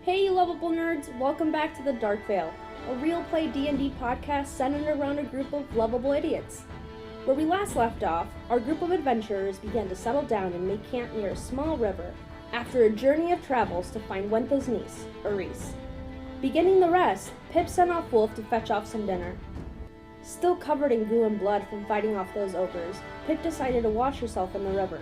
Hey, you lovable nerds! Welcome back to the Dark Veil, a real play D&D podcast centered around a group of lovable idiots. Where we last left off, our group of adventurers began to settle down and make camp near a small river after a journey of travels to find Wentha's niece, Aris. Beginning the rest, Pip sent off Wolf to fetch off some dinner. Still covered in goo and blood from fighting off those ogres, Pip decided to wash herself in the river.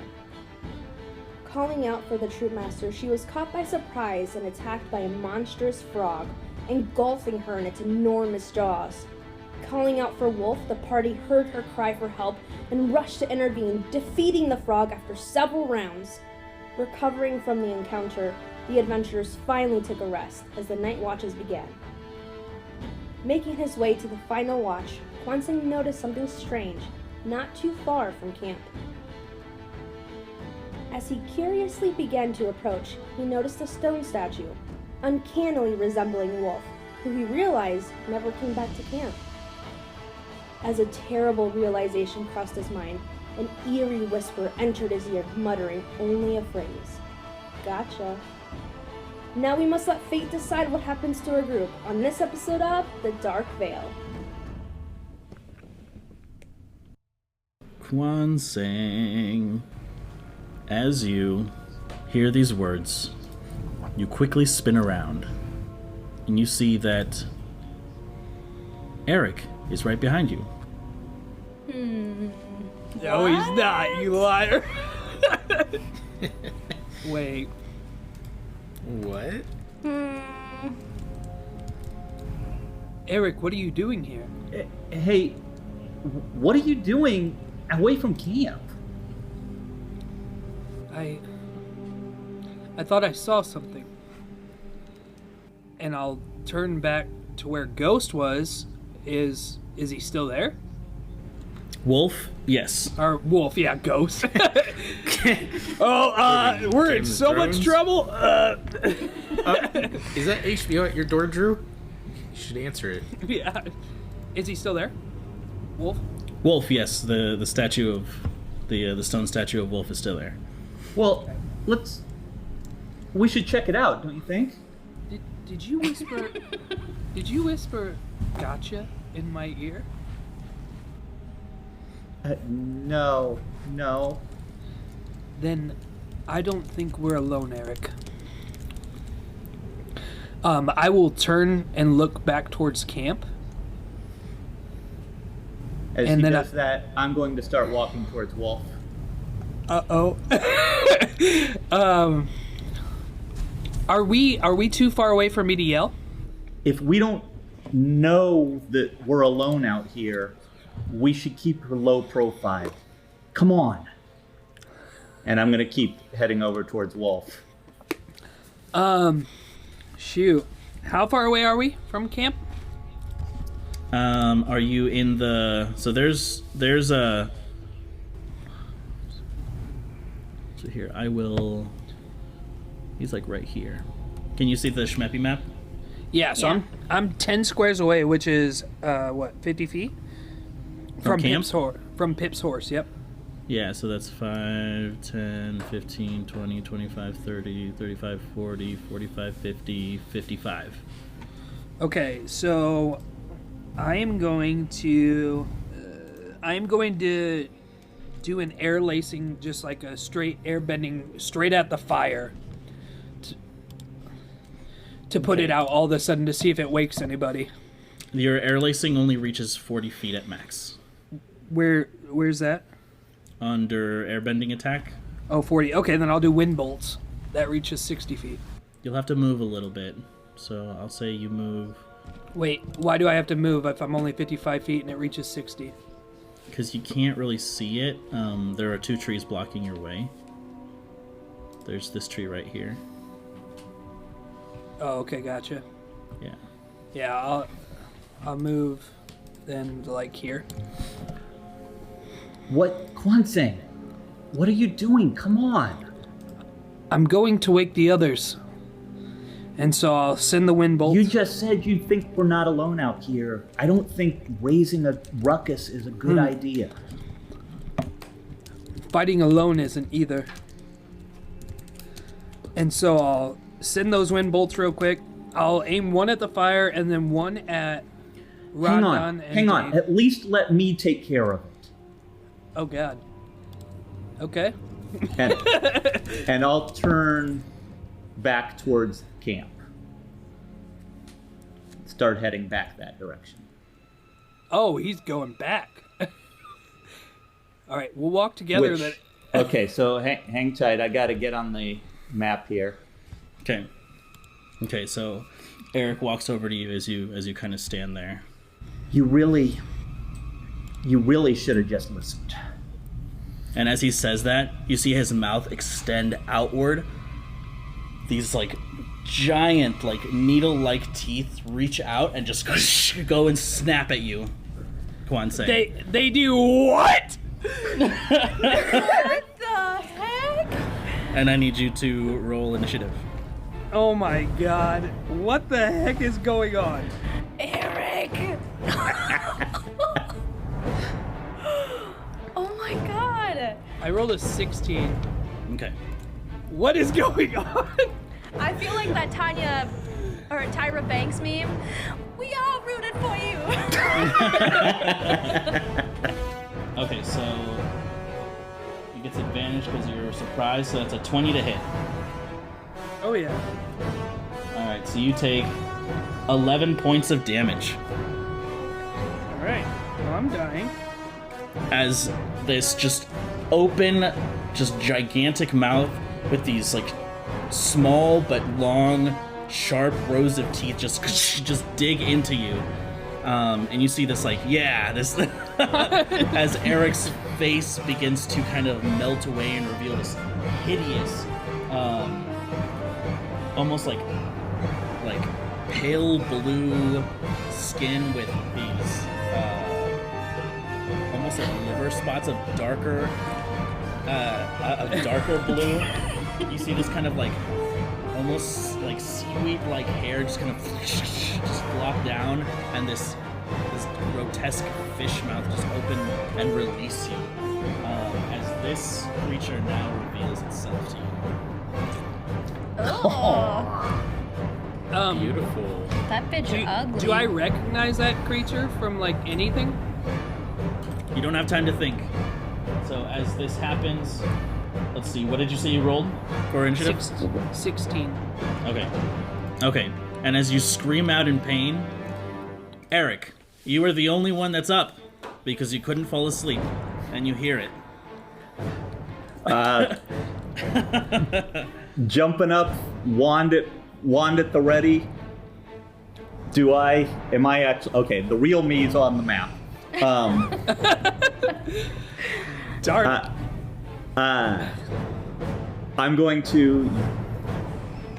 Calling out for the troopmaster, she was caught by surprise and attacked by a monstrous frog, engulfing her in its enormous jaws. Calling out for Wolf, the party heard her cry for help and rushed to intervene, defeating the frog after several rounds. Recovering from the encounter, the adventurers finally took a rest as the night watches began. Making his way to the final watch, Kwanseng noticed something strange, not too far from camp. As he curiously began to approach, he noticed a stone statue, uncannily resembling Wolf, who he realized never came back to camp. As a terrible realization crossed his mind, an eerie whisper entered his ear, muttering only a phrase. Gotcha. Now we must let fate decide what happens to our group on this episode of The Dark Veil. Kwanseng. As you hear these words, you quickly spin around, and you see that Eric is right behind you. No, he's not, you liar. Wait. What? Eric, what are you doing here? Hey, what are you doing away from camp? I thought I saw something. And I'll turn back to where Ghost was. Is he still there? Wolf, yes. Or Wolf, yeah, Ghost. We're in so much trouble. Is that HBO at your door, Drew? You should answer it. Yeah. Is he still there? Wolf? Wolf, yes. The statue of the stone statue of Wolf is still there. Well, we should check it out, don't you think? Did you whisper? Did you whisper "gotcha" in my ear? No. Then I don't think we're alone, Eric. I will turn and look back towards camp. As he does that, I'm going to start walking towards Wolf. Uh-oh. Are we too far away for me to yell? If we don't know that we're alone out here, we should keep her low profile. Come on. And I'm going to keep heading over towards Wolf. Shoot. How far away are we from camp? Are you in the... So there's a... So here, I will... He's like right here. Can you see the Schmeppy map? Yeah, so I'm 10 squares away, which is, 50 feet? From camp? From Pip's horse, yep. Yeah, so that's 5, 10, 15, 20, 25, 30, 35, 40, 45, 50, 55. Okay, so I am going to do an air lacing, just like a straight air bending straight at the fire to put it out all of a sudden to see if it wakes anybody. Your air lacing only reaches 40 feet at max. Where's that? Under airbending attack. Oh, 40. Okay, then I'll do wind bolts. That reaches 60 feet. You'll have to move a little bit. So I'll say you move... Wait, why do I have to move if I'm only 55 feet and it reaches 60? Because you can't really see it. There are 2 trees blocking your way. There's this tree right here. Oh, okay, gotcha. Yeah. Yeah, I'll move then like here. What? Kwanseng, what are you doing? Come on. I'm going to wake the others. And so I'll send the wind bolt. You just said you think we're not alone out here. I don't think raising a ruckus is a good idea. Fighting alone isn't either. And so I'll send those wind bolts real quick. I'll aim one at the fire and then one at Rondon. Hang on. At least let me take care of it. Oh, God. Okay. And I'll turn back towards camp. Start heading back that direction. Oh, he's going back. All right, we'll walk together. Okay, so hang tight. I got to get on the map here. Okay. Okay, so Eric walks over to you as you kind of stand there. You really should have just listened. And as he says that, you see his mouth extend outward. These like giant, like needle-like teeth reach out and just go and snap at you. Kwanseng. They do what? What the heck? And I need you to roll initiative. Oh my God! What the heck is going on? Eric! Oh my god! I rolled a 16. Okay. What is going on? I feel like that Tyra Banks meme. We all rooted for you! Okay, so you get advantage because you're surprised, so that's a 20 to hit. Oh yeah. Alright, so you take 11 points of damage All right. Well, I'm dying. as this just open, just gigantic mouth with these like small but long, sharp rows of teeth just dig into you. And you see this this as Eric's face begins to kind of melt away and reveal this hideous, almost like pale blue skin with these almost like liver spots of darker blue. You see this kind of like almost like seaweed-like hair just kind of just flop down, and this grotesque fish mouth just open and release you as this creature now reveals itself to you. Beautiful. That bitch ugly. Do I recognize that creature from like anything? You don't have time to think. So as this happens, let's see, what did you say you rolled for initiative? 16. Okay. And as you scream out in pain, Eric, you are the only one that's up because you couldn't fall asleep, and you hear it. Jumping up, wand at the ready. Am I actually... Okay, the real me is on the map. Dark. I'm going to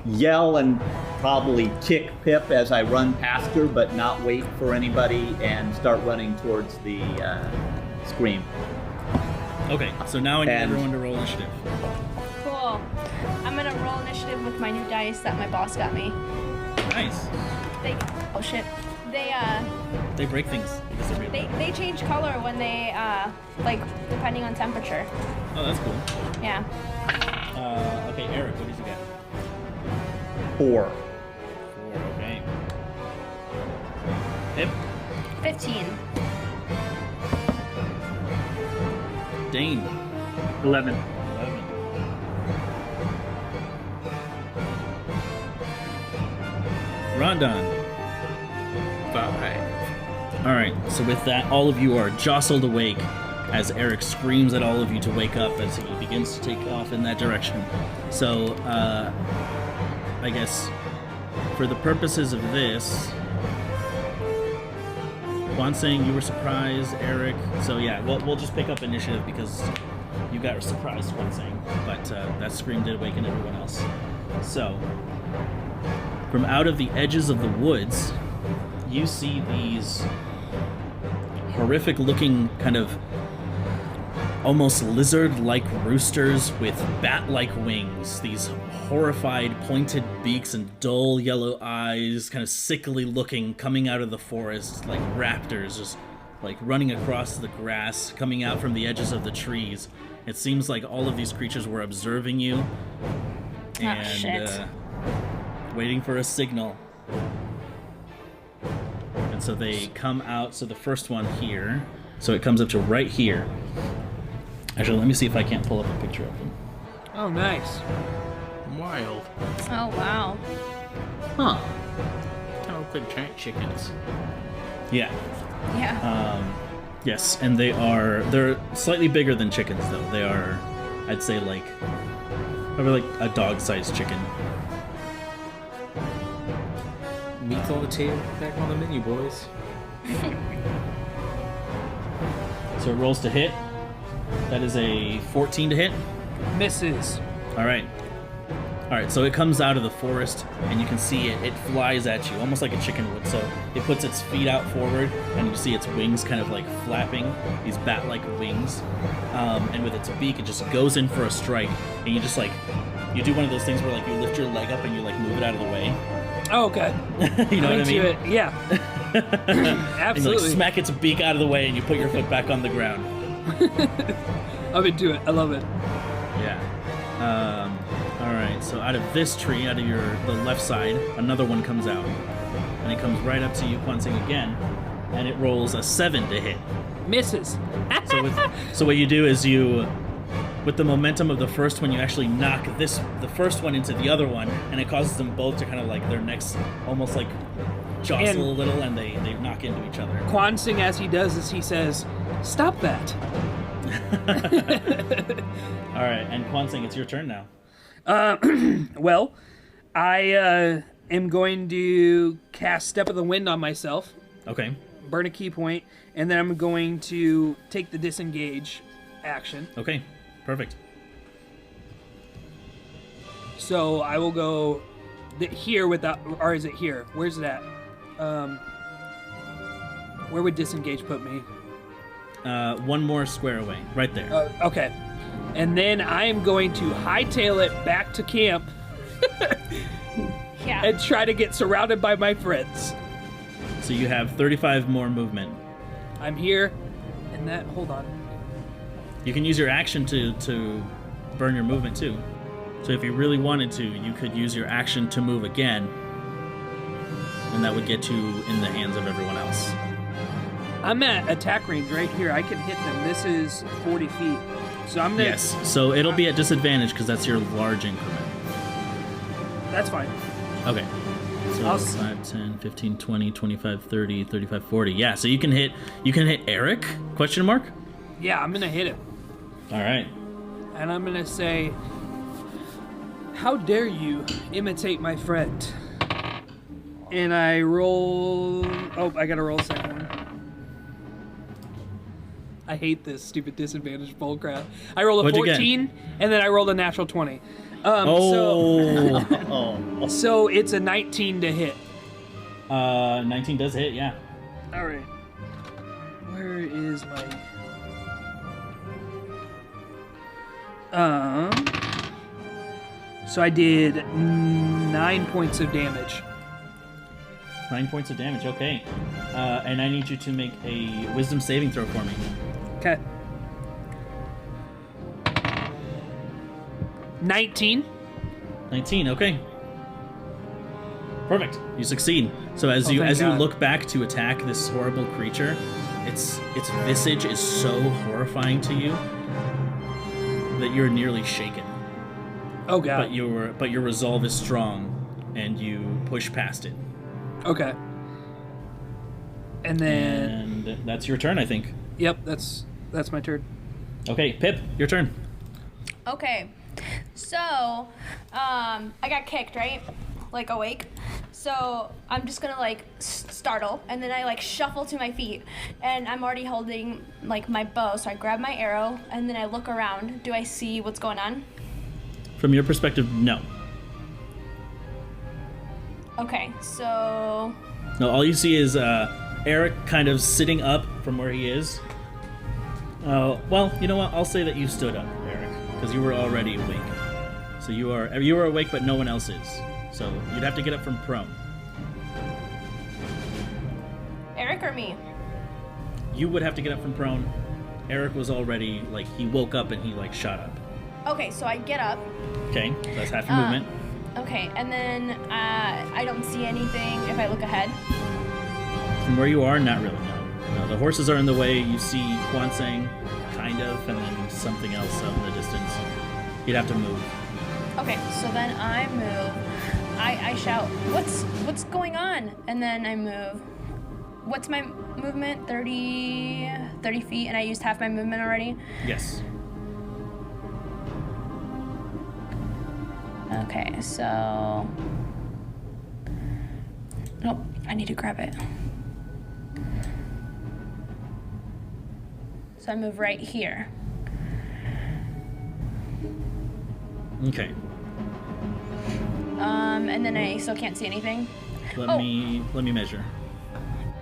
yell and probably kick Pip as I run past her, but not wait for anybody and start running towards the scream. Okay, so now I need everyone to roll initiative. Cool. I'm gonna roll initiative with my new dice that my boss got me. Nice. Oh shit. They break things. Because they're real. They change color when they depending on temperature. Oh, that's cool. Yeah. Okay, Eric, what did you get? 4. 4, okay. Pip? 15. Dane? 11. 11. Rondon? 5. Alright, so with that, all of you are jostled awake as Eric screams at all of you to wake up as he begins to take off in that direction. So, I guess, for the purposes of this, Kwanseng, you were surprised, Eric. So yeah, we'll just pick up initiative because you got surprised, Kwanseng. But that scream did awaken everyone else. So, from out of the edges of the woods, you see these horrific-looking kind of almost lizard-like roosters with bat-like wings, these horrified pointed beaks and dull yellow eyes, kind of sickly looking, coming out of the forest like raptors, just like running across the grass, coming out from the edges of the trees. It seems like all of these creatures were observing you, and shit. waiting for a signal. And so they come out. So the first one here. So it comes up to right here. Actually, let me see if I can't pull up a picture of them. Oh, nice. Wild. Oh, wow. Huh. Kind of look like giant chickens. Yeah. Yeah. Yes, and they're slightly bigger than chickens though. They are, I'd say probably like a dog-sized chicken. Meat's on the table, back on the menu, boys. So it rolls to hit. That is a 14 to hit. Misses. All right. So it comes out of the forest, and you can see it flies at you, almost like a chicken would. So it puts its feet out forward, and you see its wings kind of like flapping, these bat-like wings. And with its beak, it just goes in for a strike, and you just you do one of those things where you lift your leg up and you move it out of the way. Oh, okay. You know what I mean? Yeah. Absolutely. And smack its beak out of the way, and you put your foot back on the ground. I'm into it. I love it. Yeah. All right. So out of this tree, out of the left side, another one comes out, and it comes right up to you, Kwanseng, again, and it rolls a 7 to hit. Misses. So what you do is with the momentum of the first one, you actually knock the first one into the other one, and it causes them both to kind of their necks almost jostle a little, and they knock into each other. Kwanseng, as he does this, he says, "Stop that." All right, and Kwanseng, it's your turn now. Well, I am going to cast Step of the Wind on myself, Okay. burn a key point, and then I'm going to take the disengage action. Okay. Perfect. So I will go here without, or is it here? Where's it at? Where would disengage put me? One more square away, right there. Okay. And then I am going to hightail it back to camp Yeah. and try to get surrounded by my friends. So you have 35 more movement. I'm here, and hold on. You can use your action to burn your movement too. So if you really wanted to, you could use your action to move again, and that would get you in the hands of everyone else. I'm at attack range right here. I can hit them. This is 40 feet. So I'm gonna... Yes, so it'll be at disadvantage because that's your large increment. That's fine. Okay. So 5, 10, 15, 20, 25, 30, 35, 40. Yeah, so you can hit Eric? Question mark? Yeah, I'm gonna hit him. All right. And I'm gonna say, "How dare you imitate my friend?" And I roll... Oh, I gotta roll a second one. I hate this stupid disadvantage bullcrap. I rolled a What'd you 14, and then I rolled a natural 20. Oh. So it's a 19 to hit. 19 does hit, yeah. All right. Where is my... So I did 9 points of damage. 9 points of damage, okay. And I need you to make a wisdom saving throw for me. Okay. 19. 19, okay. Perfect. You succeed. So as you thank God. look back to attack this horrible creature, its visage is so horrifying to you that you're nearly shaken. Oh God. But your resolve is strong, and you push past it. Okay. And then... And that's your turn, I think. Yep, that's my turn. Okay, Pip, your turn. Okay. So, I got kicked, right? Awake. So, I'm just gonna, startle, and then I, shuffle to my feet. And I'm already holding, my bow, so I grab my arrow, and then I look around. Do I see what's going on? From your perspective, no. Okay, so... No, all you see is Eric kind of sitting up from where he is. Well, you know what? I'll say that you stood up, Eric, because you were already awake. So you are awake, but no one else is. So you'd have to get up from prone. Eric or me? You would have to get up from prone. Eric was already, he woke up and he, shot up. Okay, so I get up. Okay, so that's half your movement. Okay, and then I don't see anything if I look ahead. From where you are, not really, no. The horses are in the way. You see Kwanseng, kind of, and then something else out in the distance. You'd have to move. Okay, so then I move. I shout, what's going on? And then I move. What's my movement? 30 feet, and I used half my movement already? Yes. Okay, so... Nope, I need to grab it. So I move right here. Okay. And then I still can't see anything. Let me measure.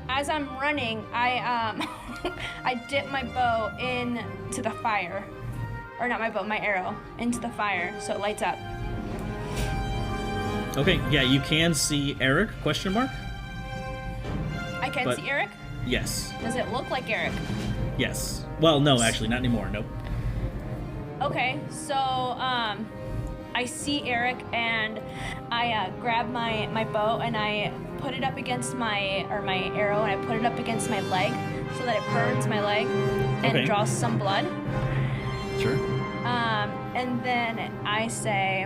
As I'm running, I I dip my bow into the fire. Or not my bow, my arrow. Into the fire, so it lights up. Okay, yeah, you can see Eric, question mark? I can see Eric? Yes. Does it look like Eric? Yes. Well, no, actually, not anymore, nope. Okay, so I see Eric and I grab my bow and I put it up against my arrow and I put it up against my leg so that it burns my leg and draws some blood. Sure. And then I say,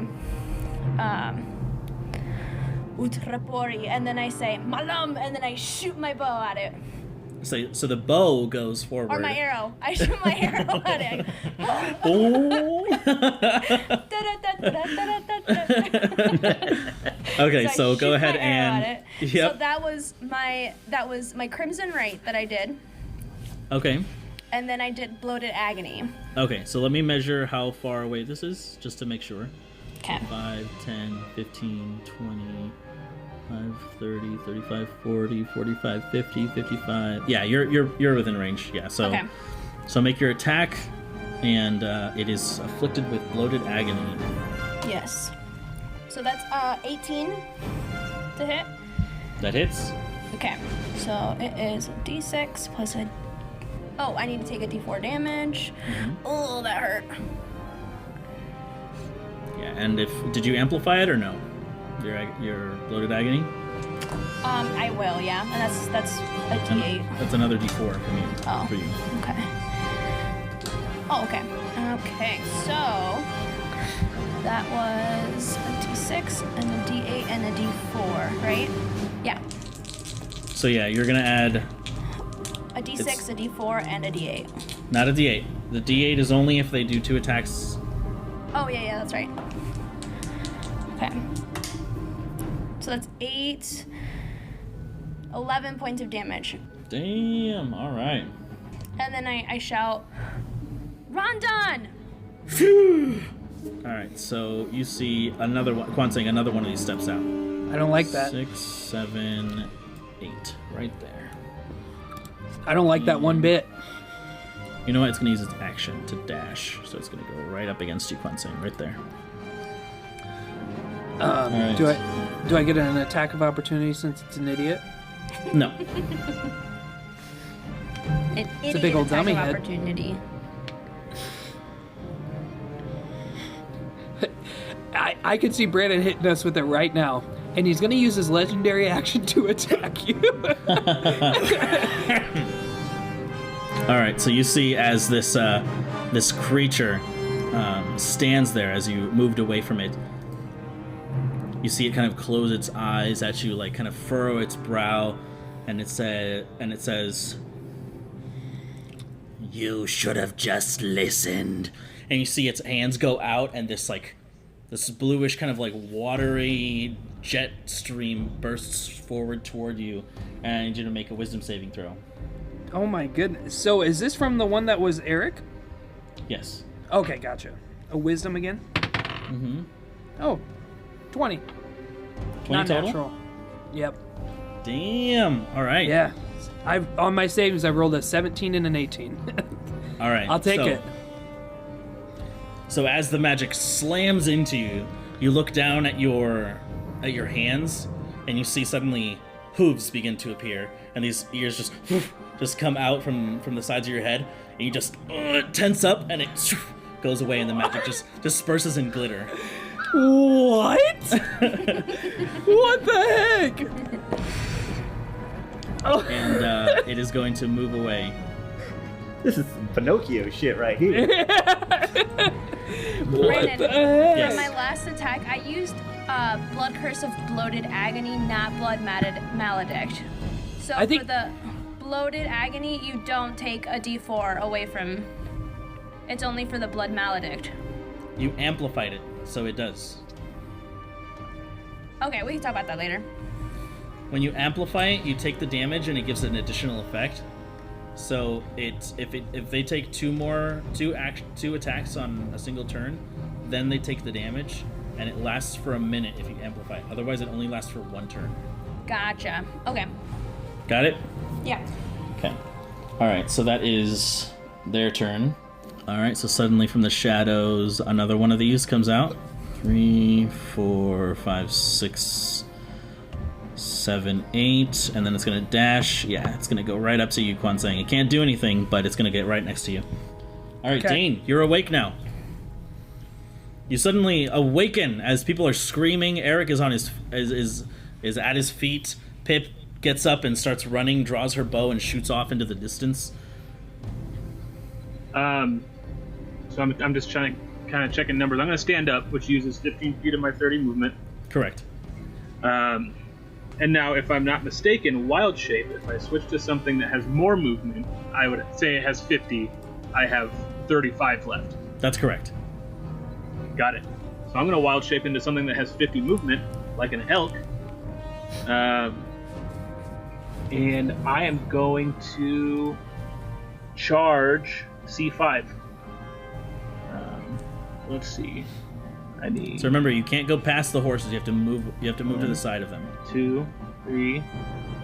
Utrapori, and then I say, Malam, and then I shoot my bow at it. So the bow goes forward. Or my arrow. I shoot my arrow at it. Okay, so I go shoot ahead my arrow and... at it. Yep. So that was my Crimson Right that I did. Okay. And then I did Bloated Agony. Okay, so let me measure how far away this is, just to make sure. Okay. 5, 10, 15, 20, 30, 35, 40, 45, 50, 55. Yeah, you're within range. Yeah, so Okay. So make your attack, and it is afflicted with Bloated Agony. Yes. So that's 18 to hit. That hits. Okay. So it is a D6 plus a... Oh, I need to take a D4 damage. Mm-hmm. Oh, that hurt. Yeah, and did you amplify it or no? Your Bloated Agony? I will, yeah. And that's a D8. That's another D4 for me. Oh. For you. Okay. Oh, okay. Okay, so that was a D6 and a D8 and a D4, right? Yeah. So yeah, you're gonna add A D6, a D4, and a D8. not a D8. The D8 is only if they do 2 attacks. Oh, yeah, that's right. Okay. So that's 11 points of damage. Damn. All right. And then I shout, Rondon! All right. So you see another one. Kwanseng, another one of these steps out. I don't like that. 6, 7, 8, right there. I don't like that one bit. You know what? It's gonna use its action to dash, so it's gonna go right up against you, Kwanseng, right there. Right. Do I get an attack of opportunity since it's an idiot? No. An It's a big old attack dummy of head. opportunity. I could see Brandon hitting us with it right now, and he's going to use his legendary action to attack you. All right. So you see as this creature stands there as you moved away from it. You see it kind of close its eyes at you, like kind of furrow its brow, and it says, "You should have just listened." And you see its hands go out, and this bluish kind of like watery jet stream bursts forward toward you, and I need you to make a wisdom saving throw. Oh my goodness. So is this from the one that was Eric? Yes. Okay, gotcha. A wisdom again? Mm-hmm. Oh, 20. 20 Not total? natural. Yep. Damn. All right. Yeah. On my savings, I rolled a 17 and an 18. All right. I'll take it. So as the magic slams into you, you look down at your hands, and you see suddenly hooves begin to appear, and these ears just come out from the sides of your head, and you just tense up, and it goes away, and the magic just disperses in glitter. What? What the heck? Oh. And it is going to move away. This is some Pinocchio shit right here. Brandon, Yes. for my last attack, I used Blood Curse of Bloated Agony, not Blood Maledict. So I think- for the Bloated Agony, you don't take a d4 away from... It's only for the Blood Maledict. You amplified it, so it does. Okay, we can talk about that later. When you amplify it, you take the damage and it gives an additional effect. So if they take two attacks on a single turn, then they take the damage, and it lasts for a minute if you amplify it. Otherwise, it only lasts for one turn. Gotcha. Okay. Got it? Yeah. Okay. All right. So that is their turn. All right. So suddenly from the shadows, another one of these comes out. 3, 4, 5, 6, 7, 8, and then it's gonna dash. Yeah, it's gonna go right up to you, Kwanseng. It can't do anything, but it's gonna get right next to you. All right, Okay. Dane, you're awake now. You suddenly awaken as people are screaming. Eric is on his is at his feet. Pip gets up and starts running, draws her bow, and shoots off into the distance. So I'm just trying to kind of checking numbers. I'm going to stand up, which uses 15 feet of my 30 movement. Correct. And now, if I'm not mistaken, Wild Shape, if I switch to something that has more movement, I would say it has 50. I have 35 left. That's correct. Got it. So I'm going to Wild Shape into something that has 50 movement, like an elk. And I am going to charge C5. Let's see. I need So remember, you can't go past the horses. You have to move. You have to move to the side of them. 2, 3,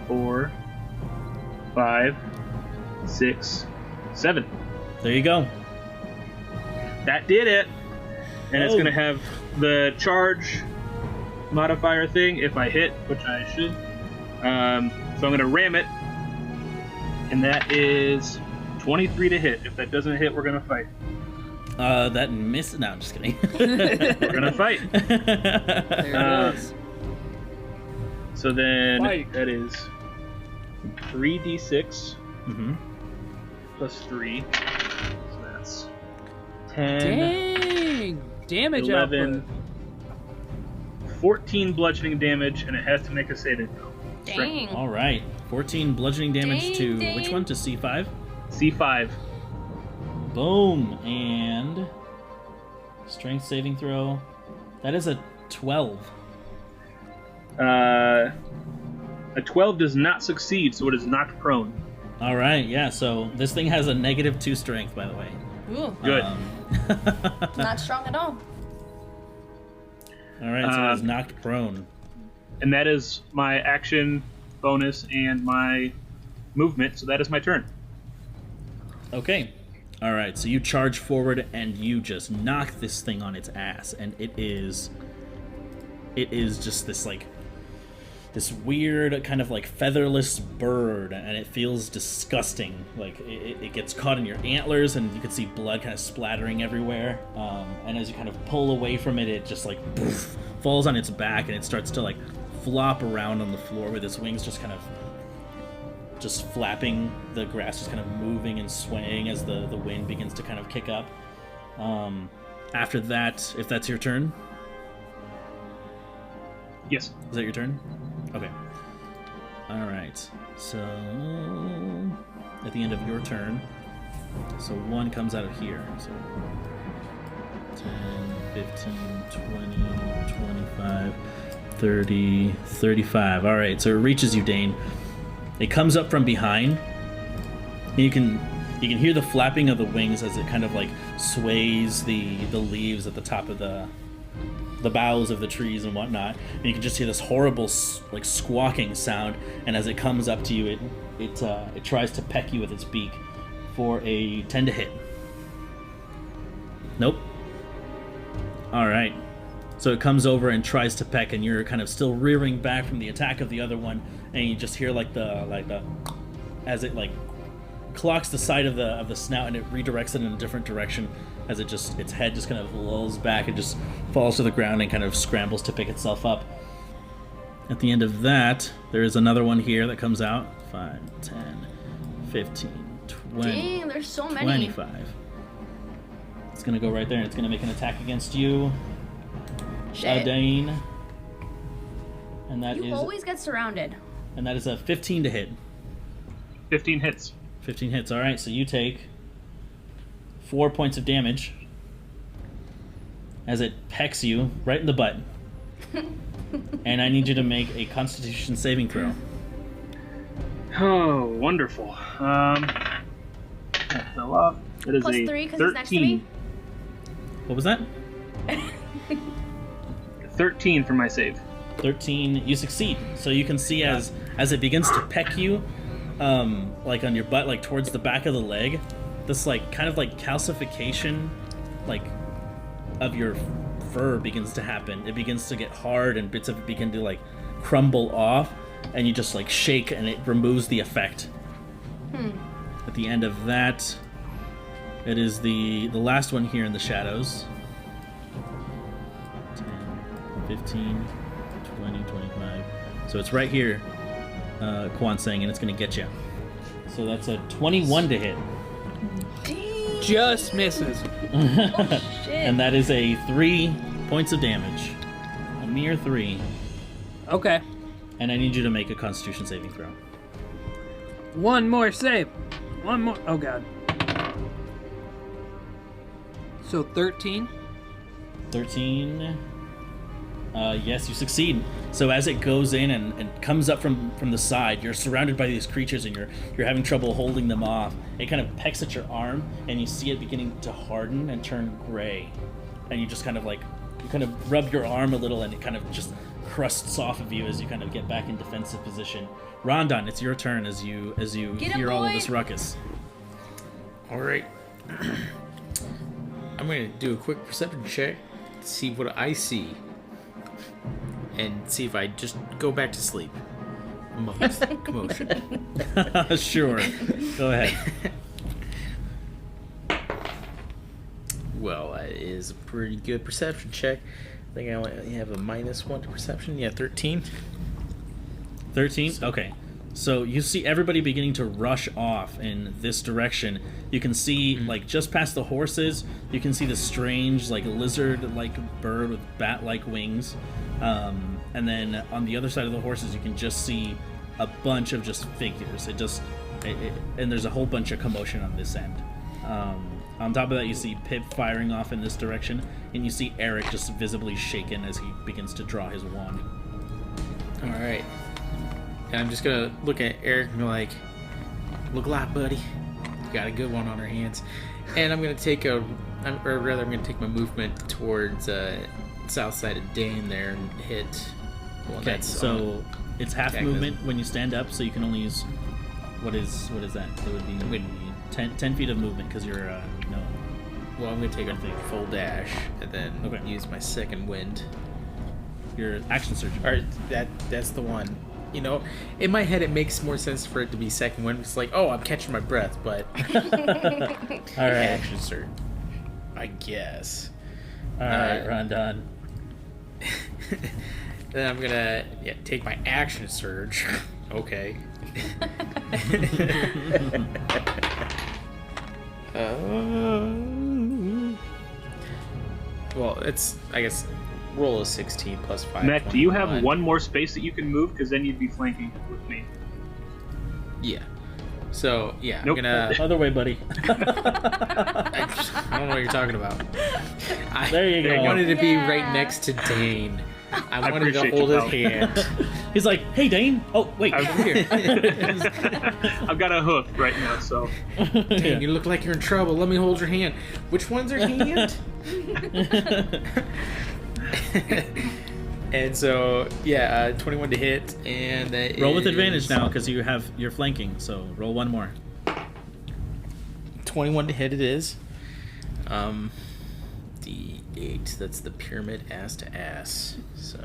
4, 5, 6, 7. There you go. That did it. And it's Oh. going to have the charge modifier thing if I hit, which I should. So I'm going to ram it. And that is 23 to hit. If that doesn't hit, we're going to fight. That missed. No, I'm just kidding. We're going to fight. There it is. So then Fight. that is 3d6 Mm-hmm. plus 3. So that's 10, Dang! Damage 11, output. 14 bludgeoning damage, and it has to make a saving throw. Dang. All right. 14 bludgeoning damage to Dang, which dang. one? To C5. C5. Boom. And strength saving throw. That is a 12. A 12 does not succeed, so it is knocked prone. All right. Yeah. So this thing has a -2 strength, by the way. Ooh, Good. not strong at all. All right. So it is knocked prone. And that is my action bonus and my movement, so that is my turn. Okay. All right. So you charge forward and you just knock this thing on its ass, and it is just this this weird kind of like featherless bird, and it feels disgusting. Like it gets caught in your antlers, and you can see blood kind of splattering everywhere. And as you kind of pull away from it, it just like poof, falls on its back, and it starts to like flop around on the floor with its wings just kind of just flapping. The grass just kind of moving and swaying as the wind begins to kind of kick up. After that, if that's your turn, Yes. is that your turn? Okay. All right. So at the end of your turn, so one comes out of here. So 10, 15, 20, 25, 30, 35. All right. So it reaches you, Dane. It comes up from behind. You can hear the flapping of the wings as it kind of like sways the leaves at the top of the boughs of the trees and whatnot, and you can just hear this horrible like squawking sound. And as it comes up to you, it tries to peck you with its beak for a 10 to hit. Nope. All right. So it comes over and tries to peck, and you're kind of still rearing back from the attack of the other one, and you just hear like the as it like clocks the side of the snout and it redirects it in a different direction as its head just kind of lulls back and just falls to the ground and kind of scrambles to pick itself up. At the end of that, there is another one here that comes out. 5, 10, 15, 20. Dang, there's so many. 25. It's gonna go right there and it's gonna make an attack against you, Shit. Dane. And that You is always get surrounded. and that is a 15 to hit. 15 hits. 15 hits. All right, so you take 4 points of damage as it pecks you right in the butt. And I need you to make a Constitution saving throw. Oh, wonderful. That fell off. It is Plus a 3 because 13. he's next to me. What was that? 13 for my save. 13. You succeed. So you can see as it begins to peck you, like on your butt, like towards the back of the leg, this like kind of like calcification, like of your fur begins to happen. It begins to get hard and bits of it begin to like crumble off, and you just like shake and it removes the effect. At the end of that, it is the last one here in the shadows. 10, 15, 20, 25. So it's right here, Kwanseng, and it's going to get you. So that's a 21 to hit. Just misses. And that is a 3 points of damage. A mere 3. Okay. And I need you to make a Constitution saving throw. One more save. One more. Oh, God. So 13. 13. Yes, you succeed. So as it goes in and comes up from the side, you're surrounded by these creatures and you're having trouble holding them off. It kind of pecks at your arm and you see it beginning to harden and turn gray. And you just kind of rub your arm a little and it kind of just crusts off of you as you kind of get back in defensive position. Rondon, it's your turn as you hear all of this ruckus. All right. I'm going to do a quick perception check to see what I see. And see if I just go back to sleep amongst the commotion. Sure. Go ahead. Well, that is a pretty good perception check. I think I only have a -1 to perception. Yeah, 13. 13? Okay. So you see everybody beginning to rush off in this direction. You can see, like, just past the horses, you can see the strange, like, lizard-like bird with bat-like wings. And then on the other side of the horses, you can just see a bunch of just figures. And there's a whole bunch of commotion on this end. On top of that, you see Pip firing off in this direction, and you see Eric just visibly shaken as he begins to draw his wand. All right. And I'm just going to look at Eric and be like, look alive, buddy. You got a good one on our hands. And I'm going to take I'm going to take my movement towards south side of Dane there and hit. Well, Okay, that's so it's half mechanism. movement when you stand up, so you can only use... What is that? It would be 10 feet of movement, because you're... no. Well, I'm going to take a full dash and then Okay. use my second wind. Your action surge. All right, that's the one. You know, in my head, it makes more sense for it to be second wind. It's like, oh, I'm catching my breath, but All right. action surge, I guess. All right, Rondon. Then I'm gonna take my action surge. Okay. Well, it's, I guess, roll a 16 plus 5. Matt, do you have 21. one more space that you can move? Because then you'd be flanking with me. Yeah. So, yeah, Nope. I'm gonna... Other way, buddy. I don't know what you're talking about. There you go. I wanted to be Yeah. right next to Dane. I wanted to appreciate hold you, his pal. hand. He's like, hey, Dane. Oh, wait. I've, Here. I've got a hoof right now, so Dane, you look like you're in trouble. Let me hold your hand. Which one's her hand? And so, 21 to hit, and that Roll with is advantage now, because you're flanking, so roll one more. 21 to hit it is. D8, that's the pyramid ass to ass. So.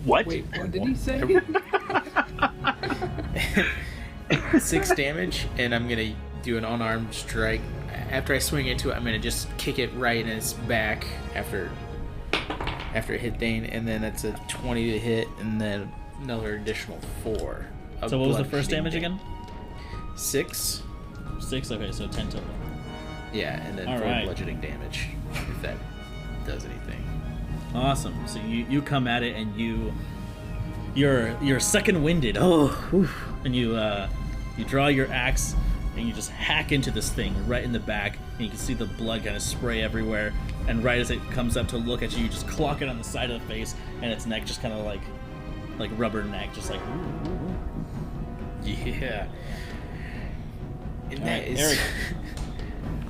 what? Wait, what did he say? 6 damage, and I'm gonna do an unarmed strike. After I swing into it, I'm gonna just kick it right in its back after it hit Dane, and then that's a 20 to hit, and then another additional 4. So what was the first damage again? 6. 6. Okay, so 10 total. Yeah, and then All 4 right. bludgeoning damage, if that does anything. Awesome. So you come at it and you're second winded. Oh, whew. And you draw your axe and you just hack into this thing right in the back, and you can see the blood kind of spray everywhere. And right as it comes up to look at you, you just clock it on the side of the face, and its neck just kind of like rubber neck, just like. Yeah. And that is Eric.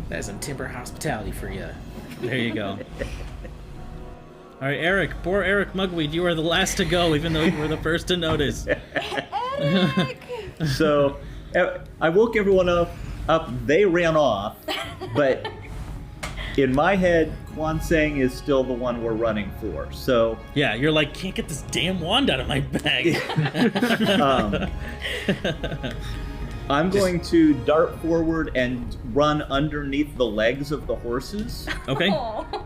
That is some timber hospitality for you. There you go. All right, Eric. Poor Eric Mugweed, you are the last to go, even though you were the first to notice. So I woke everyone up. They ran off, but in my head, Kwanseng is still the one we're running for. So Yeah, you're like, can't get this damn wand out of my bag. I'm going to dart forward and run underneath the legs of the horses Okay.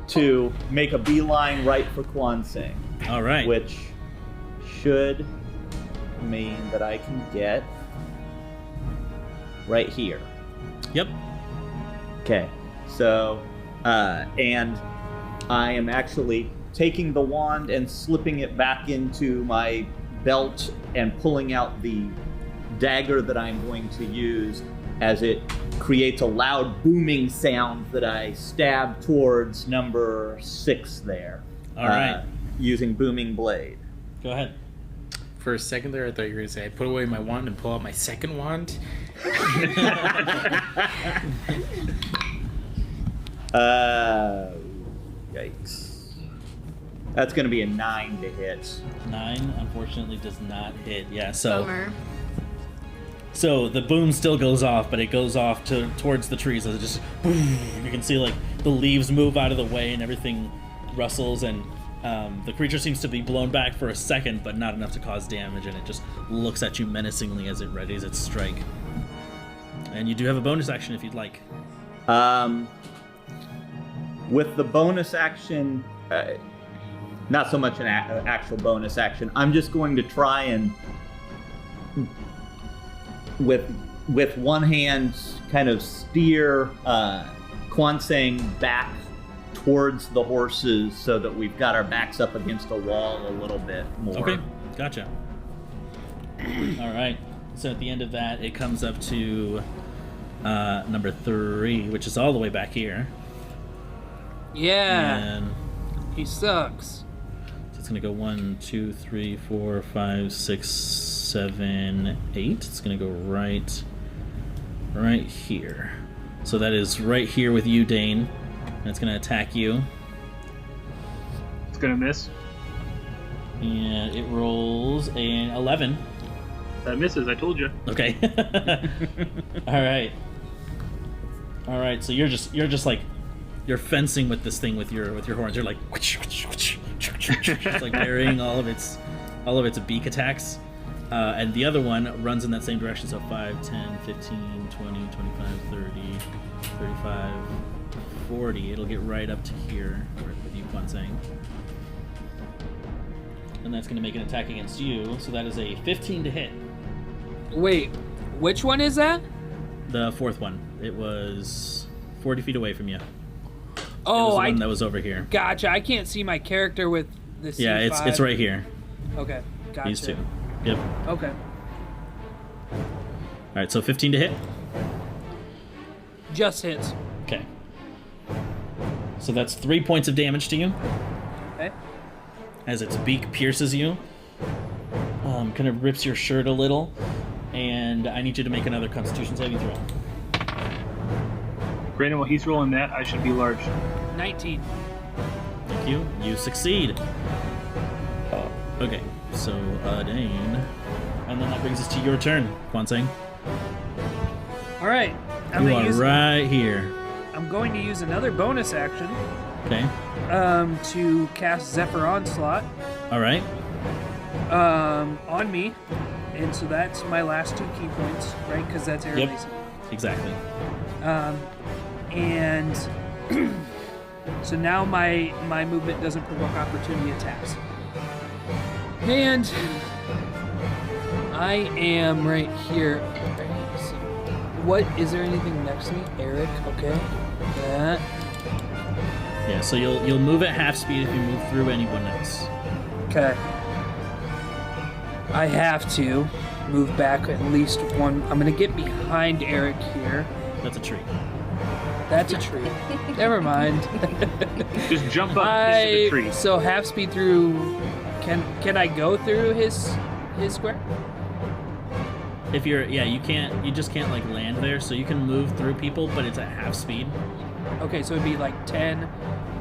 to make a beeline right for Kwanseng, All right. which should mean that I can get right here. Yep. Okay, so, and I am actually taking the wand and slipping it back into my belt and pulling out the dagger that I'm going to use as it creates a loud booming sound that I stab towards number 6 there. All right. Using booming blade. Go ahead. For a second there, I thought you were going to say I put away my wand and pull out my second wand. Yikes. That's going to be a 9 to hit. 9 unfortunately does not hit. Yeah, so Bummer. so the boom still goes off, but it goes off towards the trees as it just boom. You can see like the leaves move out of the way and everything rustles, and the creature seems to be blown back for a second, but not enough to cause damage, and it just looks at you menacingly as it readies its strike. And you do have a bonus action if you'd like. With the bonus action, not so much an actual bonus action, I'm just going to try and, with one hand, kind of steer Kwanseng back towards the horses so that we've got our backs up against a wall a little bit more. Okay, gotcha. All right. So at the end of that, it comes up to number 3, which is all the way back here. Yeah, And he sucks. so it's gonna go 1, 2, 3, 4, 5, 6, 7, 8. It's gonna go right here. So that is right here with you, Dane. And it's gonna attack you. It's gonna miss. And it rolls an 11. That misses. I told you. Okay. All right. All right. So you're just like you're fencing with this thing with your horns. You're like just like parrying all of its beak attacks. And the other one runs in that same direction. So 5, 10, 15, 20, 25, 30, 35, 40. It'll get right up to here with you, Kwanseng. And that's going to make an attack against you. So that is a 15 to hit. Wait, which one is that? The 4th one. It was 40 feet away from you. Oh, It was the one that was over here. Gotcha. I can't see my character with the C5. Yeah, it's right here. Okay, gotcha. These two. Yep. Okay. All right, so 15 to hit. Just hits. Okay. So that's 3 points of damage to you Okay. as its beak pierces you. Kind of rips your shirt a little, and I need you to make another Constitution saving throw. Granted, while he's rolling that, I should be large. 19. Thank you. You succeed. Okay, so Dane, and then that brings us to your turn, Kwanseng. All right. You are right here. I'm going to use another bonus action Okay. to cast Zephyr Onslaught All right. on me, and so that's my last 2 key points, right? Because that's air Yep. lacing. Exactly. And so now my movement doesn't provoke opportunity attacks. And I am right here. So what is there anything next to me? Eric, okay. That. Yeah, so you'll move at half speed if you move through anyone else. Okay. I have to move back at least one. I'm gonna get behind Eric here. That's a tree. That's a tree. Never mind. Just jump up into the tree. So half speed through. Can I go through his square? If you're, you just can't like land there, so you can move through people, but it's at half speed. Okay, so it'd be like 10,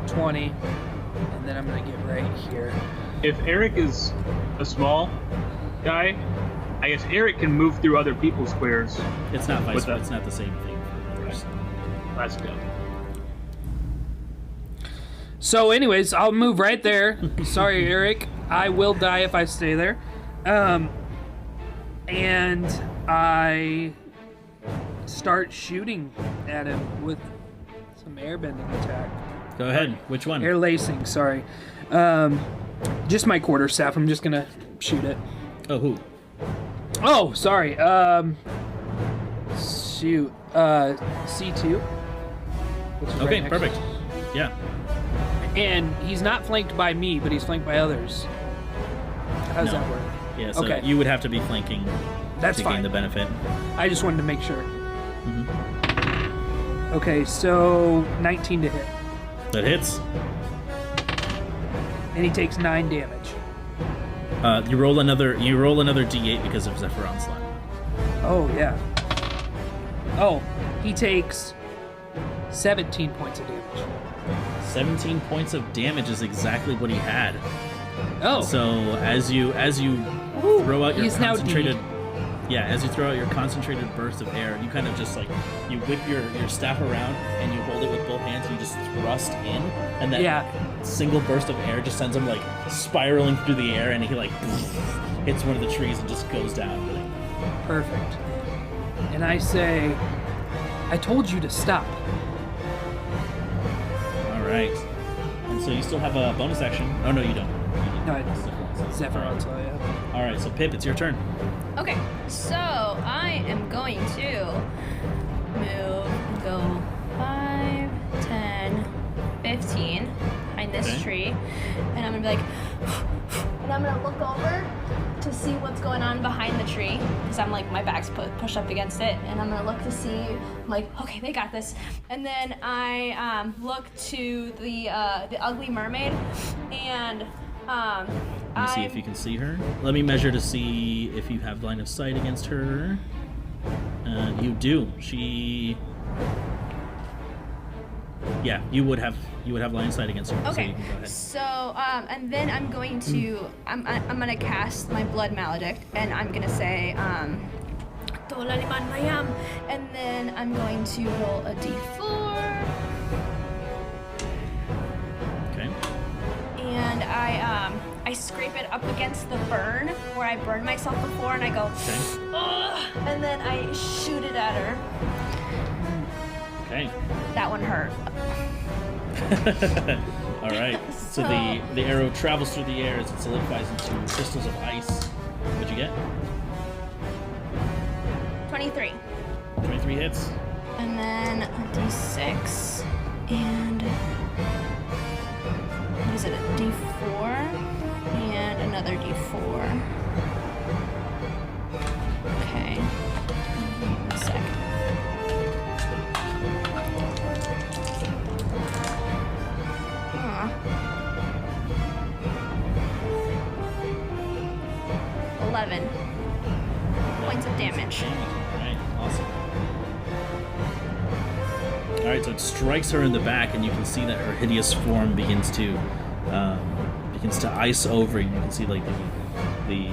20, and then I'm gonna get right here. If Eric is a small guy, I guess Eric can move through other people's squares. It's not With that. it's not the same thing for others. Let's go. So anyways, I'll move right there. Sorry, Eric. I will die if I stay there. And I start shooting at him with some airbending attack. Go ahead. Which one? Air lacing, sorry. Just my quarterstaff. I'm just gonna shoot it. Oh, who? Oh, sorry. Shoot. C2. Which is Okay, right next perfect. to it. Yeah. And he's not flanked by me, but he's flanked by others. How does No. that work? Yeah, so Okay. you would have to be flanking That's to fine. gain the benefit. I just wanted to make sure. Mm-hmm. Okay, so 19 to hit. That hits. And he takes 9 damage. You roll another D8 because of Zephyr Onslaught. Oh, yeah. Oh, he takes 17 points of damage. 17 points of damage is exactly what he had. Oh. So as you throw out your He's now concentrated, deep. as you throw out your concentrated burst of air, you kind of just like you whip your staff around and you hold it with both hands and you just thrust in, and that single burst of air just sends him like spiraling through the air, and he like hits one of the trees and just goes down. Perfect. And I say, I told you to stop. All right. And so you still have a bonus action. Oh no, you don't. No, I Zephyr Onslaught, yeah. All right, so Pip, it's your turn. Okay, so I am going to go 5, 10, 15 behind this Okay. tree, and I'm gonna be like, and I'm gonna look over to see what's going on behind the tree, because I'm like, my back's pushed up against it, and I'm gonna look to see, I'm like, okay, they got this. And then I look to the ugly mermaid, and Let me see if you can see her. Let me measure to see if you have line of sight against her. You do. Yeah, you would have line of sight against her. So Okay, you can go ahead. so and then I'm going to I'm gonna cast my blood maledict, and I'm gonna say Tolaliman Mayam, and then I'm going to roll a d4, Okay. and I scrape it up against the burn where I burned myself before, and I go, Okay. ugh, and then I shoot it at her. Okay. That one hurt. All right. So the arrow travels through the air as it solidifies into crystals of ice. What'd you get? 23. 23 hits. And then a d6, and what is it, a d4, and another d4. Okay, 1 sec. Huh. 11 points of damage. Alright, awesome. Alright, so it strikes her in the back, and you can see that her hideous form begins to ice over, and you can see like the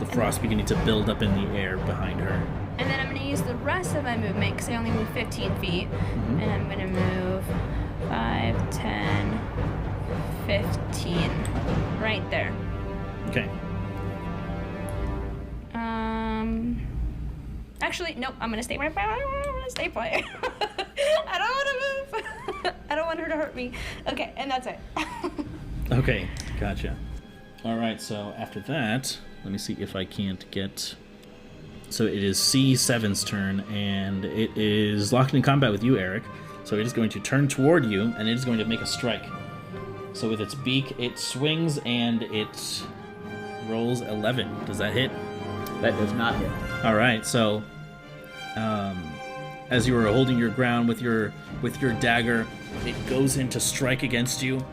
frost beginning to build up in the air behind her. And then I'm going to use the rest of my movement, because I only move 15 feet. Mm-hmm. And I'm going to move 5, 10, 15. Right there. Okay. Actually, nope. I'm gonna stay right by. I'm gonna stay put. I don't want to move. I don't want her to hurt me. Okay, and that's it. Okay, gotcha. All right, so after that, let me see if I can't get... So it is C7's turn, and it is locked in combat with you, Eric. So it is going to turn toward you, and it is going to make a strike. So with its beak, it swings, and it rolls 11. Does that hit? That does not hit. All right, so as you were holding your ground with your dagger, it goes in to strike against you,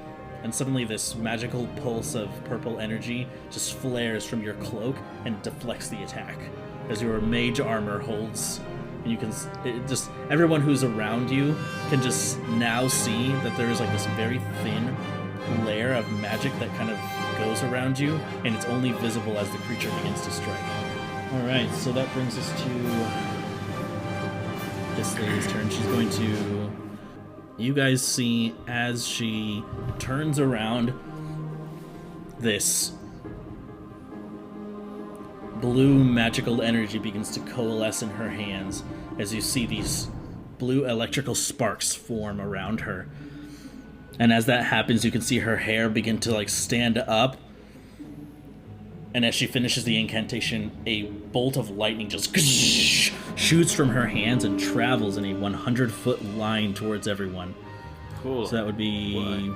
and suddenly this magical pulse of purple energy just flares from your cloak and deflects the attack. As your mage armor holds, and you can just everyone who's around you can just now see that there is like this very thin layer of magic that kind of goes around you, and it's only visible as the creature begins to strike. All right, so that brings us to this lady's turn. She's going to... You guys see as she turns around, this blue magical energy begins to coalesce in her hands as you see these blue electrical sparks form around her. And as that happens, you can see her hair begin to like stand up. And as she finishes the incantation, a bolt of lightning just shoots from her hands and travels in a 100-foot line towards everyone. Cool. So that would be...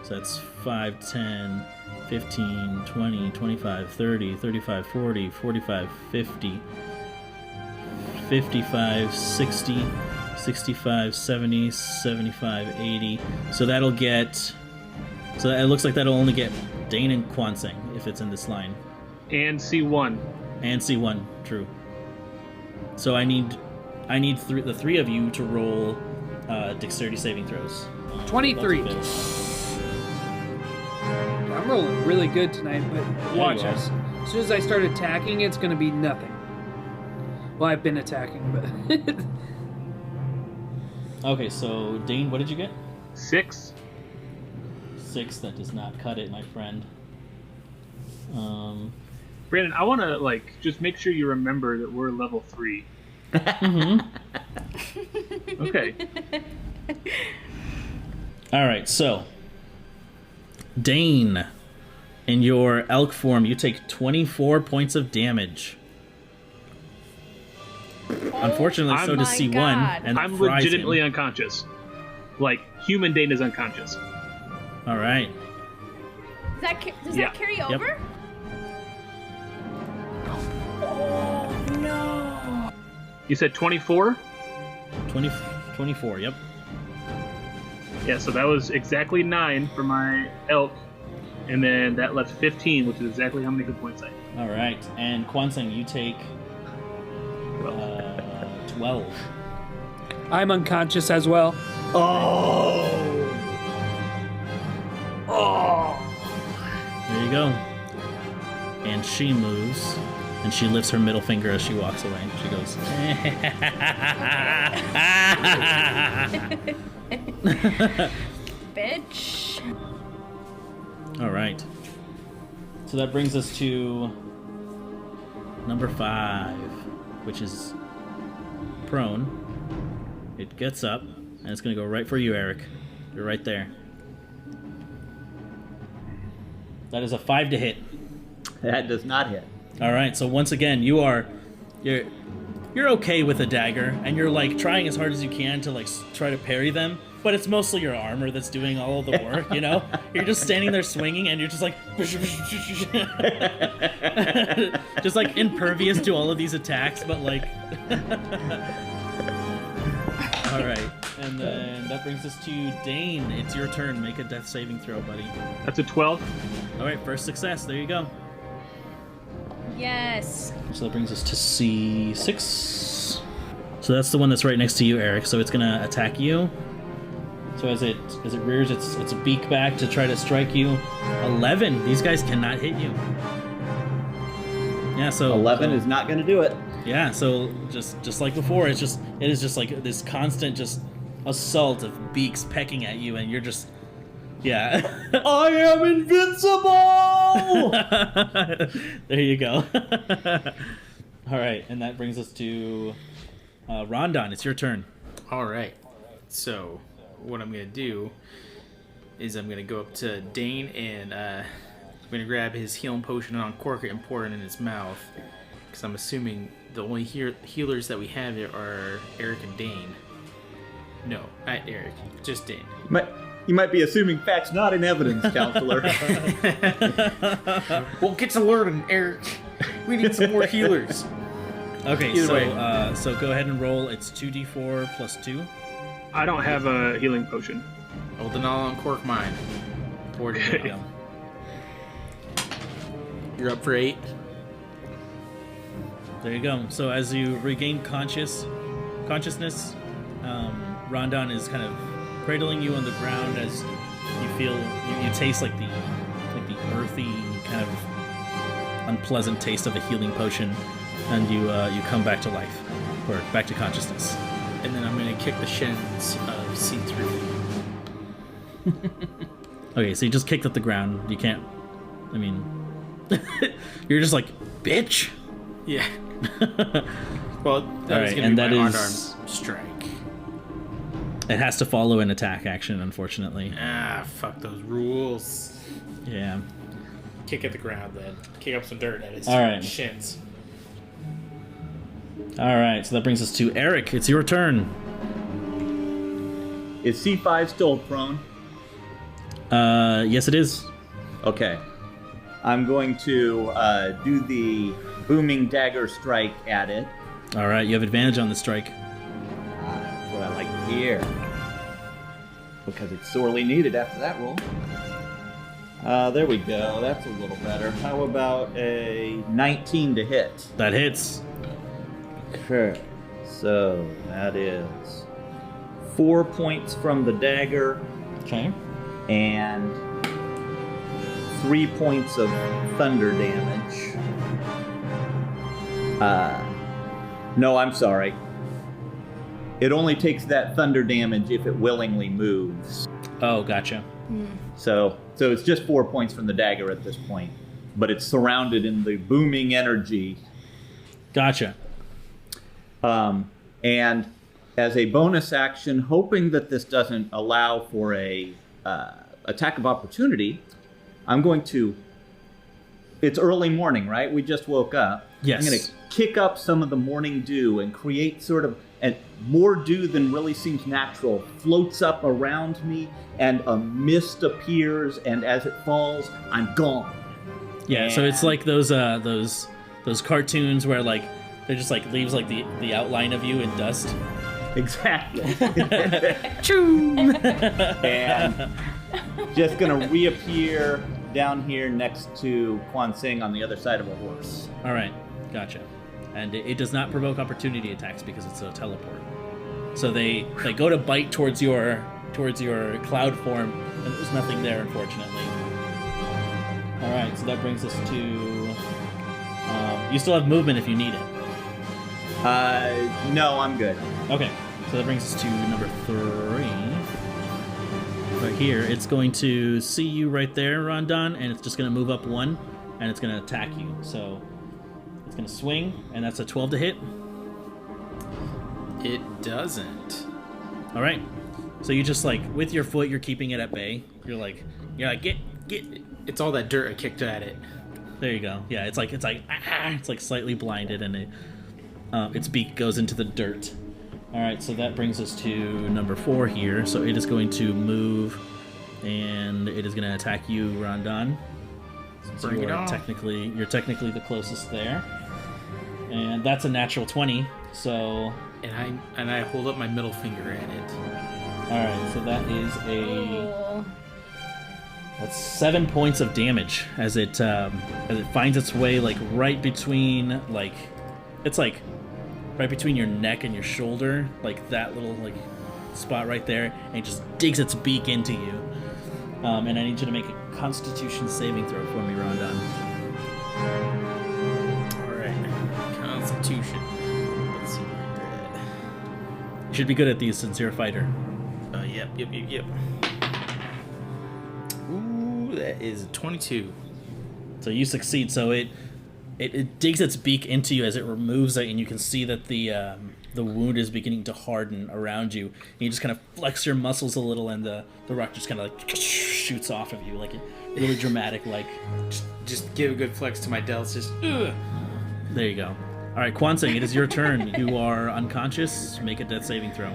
So that's 5, 10, 15, 20, 25, 30, 35, 40, 45, 50, 55, 60, 65, 70, 75, 80. So that'll get... So it looks like that'll only get Dane and Kwanseng if it's in this line. And C1. And C1, true. So I need the three of you to roll dexterity saving throws. 23. I'm rolling really good tonight, but watch you are. us. As soon as I start attacking, it's going to be nothing. Well, I've been attacking, but... Okay, so Dane, what did you get? 6. 6. That does not cut it, my friend. Brandon, I want to just make sure you remember that we're level 3. Okay. All right, so Dane, in your elk form, you take 24 points of damage. Unfortunately, so does C1. God. And I'm fries legitimately him. unconscious. Like, human Dane is unconscious. All right. Does Yeah. that carry Yep. over? Oh no! You said 24? 24, yep. Yeah, so that was exactly 9 for my elk, and then that left 15, which is exactly how many good points I had. All right, and Kwanseng, you take 12. I'm unconscious as well. There you go. And she moves, and she lifts her middle finger as she walks away. She goes, Bitch. all right. So that brings us to number 5, which is prone. It gets up, and it's going to go right for you, Eric. You're right there. That is a 5 to hit. That does not hit. All right. So once again, you're okay with a dagger, and you're like trying as hard as you can to like try to parry them. But it's mostly your armor that's doing all of the work, you know? You're just standing there swinging, and you're just like... just like impervious to all of these attacks, but like... All right. And then that brings us to Dane. It's your turn. Make a death saving throw, buddy. That's a 12. All right, first success. There you go. Yes. So that brings us to C6. So that's the one that's right next to you, Eric. So it's gonna attack you. So as it rears its beak back to try to strike you, 11. These guys cannot hit you. Yeah. So 11 is not going to do it. Yeah. So just like before, it is just like this constant just assault of beaks pecking at you, and you're just. Yeah. I am invincible! There you go. All right, and that brings us to Rondon. It's your turn. All right. So, what I'm going to do is I'm going to go up to Dane and I'm going to grab his healing potion and uncork it and pour it in his mouth. Because I'm assuming the only healers that we have here are Eric and Dane. No, not Eric, just Dane. You might be assuming facts not in evidence, counselor. Well, get to learning, Eric. We need some more healers. Okay, Either so way. so go ahead and roll. It's 2d4 plus 2. I don't have a healing potion. Well, then I'll uncork mine. Pour it in. Go. You're up for 8. There you go. So as you regain consciousness, Rondon is kind of cradling you on the ground as you feel you taste like the earthy kind of unpleasant taste of a healing potion, and you come back to life or back to consciousness. And then I'm going to kick the shins of C3. Okay, so you just kicked at the ground. You can't. I mean, you're just like, bitch. Yeah. Well, that All was right, going to and be that my is- unarmed strike. It has to follow an attack action, unfortunately. Ah, fuck those rules. Yeah. Kick at the ground then. Kick up some dirt at his All right. shins. All right, so that brings us to Eric. It's your turn. Is C5 still prone? Yes, it is. Okay. I'm going to do the booming dagger strike at it. All right, you have advantage on the strike. That's what I like to hear. Because it's sorely needed after that roll. There we go. That's a little better. How about a 19 to hit? That hits. Okay. So that is 4 points from the dagger Okay. and 3 points of thunder damage. No, I'm sorry. It only takes that thunder damage if it willingly moves. Oh, gotcha. So it's just 4 points from the dagger at this point, but it's surrounded in the booming energy. Gotcha. And as a bonus action, hoping that this doesn't allow for a attack of opportunity, I'm going to. It's early morning, right? We just woke up. Yes. I'm going to kick up some of the morning dew and create sort of more dew than really seems natural floats up around me, and a mist appears, and as it falls, I'm gone. Yeah, so it's like those cartoons where like they're just like leaves like the outline of you in dust. Exactly. And just gonna reappear down here next to Kwanseng on the other side of a horse. All right, gotcha. And it does not provoke opportunity attacks because it's a teleport. So they go to bite towards your cloud form, and there's nothing there, unfortunately. All right, so that brings us to. You still have movement if you need it. No, I'm good. Okay, so that brings us to number 3. Right here, it's going to see you right there, Rondon, and it's just going to move up 1, and it's going to attack you. So it's going to swing, and that's a 12 to hit. It doesn't. All right. So you just like with your foot, you're keeping it at bay. You're like get. It's all that dirt I kicked at it. There you go. Yeah, it's like slightly blinded, and its beak goes into the dirt. All right, so that brings us to number 4 here. So it is going to move, and it is going to attack you, Rondon. So Bring it on. You're technically the closest there, and that's a natural 20. So And I hold up my middle finger at it. all right, so that is Ooh. that's 7 points of damage as it finds its way like right between right between your neck and your shoulder, like that little like spot right there, and it just digs its beak into you. And I need you to make a Constitution saving throw for me, Rondon. All right. Constitution. Let's see where we're at. You should be good at these since you're a fighter. Yep. Ooh, that is 22. So you succeed. So it digs its beak into you as it removes it, and you can see that the wound is beginning to harden around you. And you just kind of flex your muscles a little, and the rock just kind of like shoots off of you, like a really dramatic, like. Just give a good flex to my delts. Just. Ugh. There you go. All right, Kwanseng, it is your turn. You are unconscious. Make a death saving throw.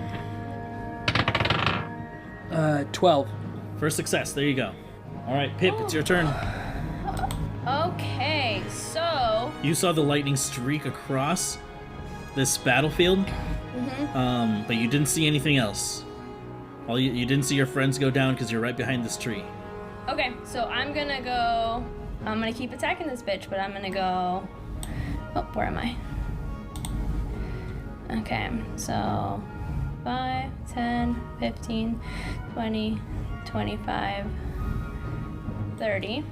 12. First success. There you go. All right, Pip, it's your turn. Okay, so You saw the lightning streak across this battlefield, but you didn't see anything else. You didn't see your friends go down because you're right behind this tree. okay, so I'm gonna keep attacking this bitch, but I'm gonna go. Oh, where am I? Okay, so 5, 10, 15, 20, 25, 30.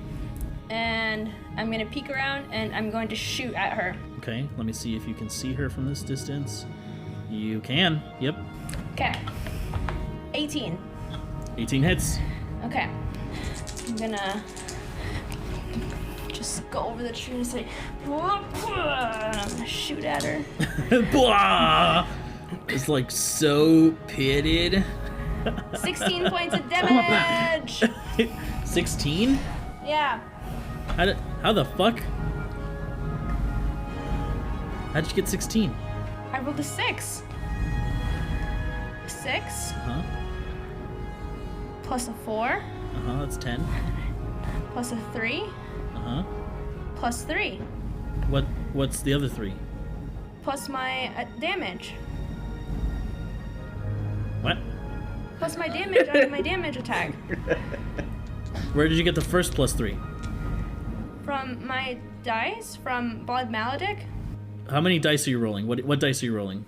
And I'm gonna peek around and I'm going to shoot at her. Okay, let me see if you can see her from this distance. You can. Yep. Okay. 18. 18 hits. Okay. I'm gonna just go over the tree and say, and I'm gonna shoot at her. Blah! It's like so pitted. 16 points of damage! 16? Yeah. How the fuck? How'd you get 16? I rolled a 6. 6 Huh? plus a 4 That's 10. plus a 3 Uh-huh. plus 3 What's the other 3? plus my damage. What? Plus my damage on my damage attack. Where did you get the first plus 3? From my dice, from Blood Maledic, How many dice are you rolling? What dice are you rolling?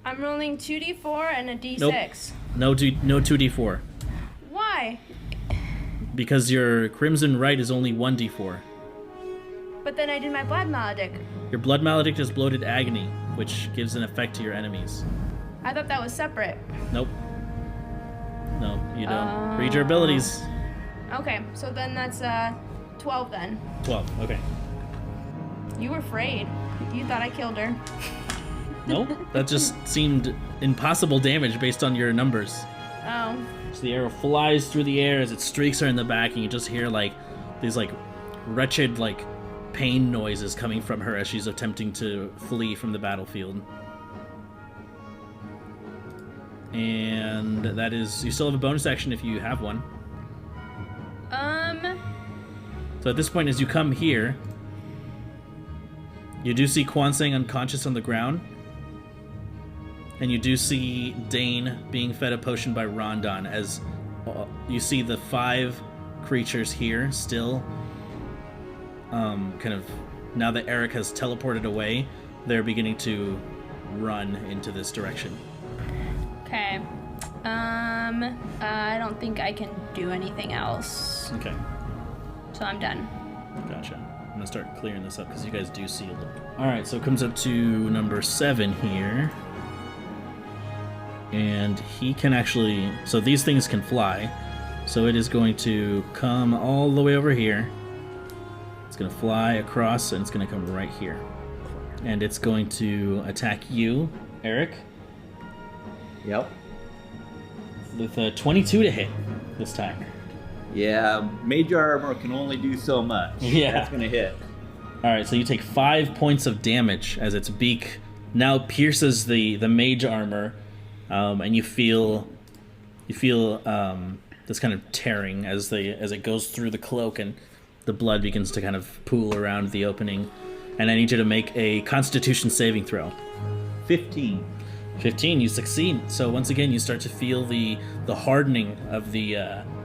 I'm rolling 2d4 and a d6. Nope. No 2d4. Why? Because your Crimson Right is only 1d4. But then I did my Blood Maledic. Your Blood Maledict is Bloated Agony, which gives an effect to your enemies. I thought that was separate. Nope. No, you don't. Read your abilities. Okay, so then that's 12 then. 12, okay. You were afraid. You thought I killed her. Nope, that just seemed impossible damage based on your numbers. Oh. So the arrow flies through the air as it streaks her in the back, and you just hear like these like wretched like pain noises coming from her as she's attempting to flee from the battlefield. And that is, you still have a bonus action if you have one. So at this point, as you come here, you do see Kwanseng unconscious on the ground. And you do see Dane being fed a potion by Rondon as you see the 5 creatures here still kind of, now that Eric has teleported away, they're beginning to run into this direction. Okay. I don't think I can do anything else. Okay, So I'm done. gotcha. I'm gonna start clearing this up because you guys do see a little. Alright, so it comes up to number 7 here. And he can actually, so these things can fly. So it is going to come all the way over here. It's going to fly across and it's going to come right here. And it's going to attack you, Eric, Yep. with a 22 to hit this time. Yeah, major armor can only do so much. Yeah. That's gonna hit. Alright, so you take 5 points of damage as its beak now pierces the mage armor. And you feel this kind of tearing as it goes through the cloak, and the blood begins to kind of pool around the opening. And I need you to make a Constitution saving throw. 15. 15, you succeed. So once again, you start to feel the hardening of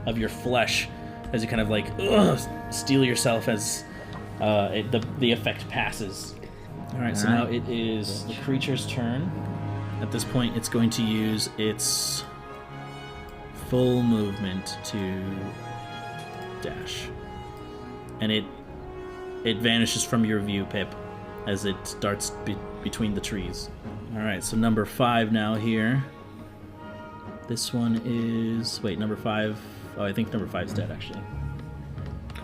of your flesh as you kind of like steel yourself as the effect passes. All right, so now it is the creature's turn. At this point, it's going to use its full movement to dash. And it vanishes from your view, Pip, as it darts between the trees. Alright, so number 5 now here. This one is... Wait, number 5... Oh, I think number 5's dead, actually.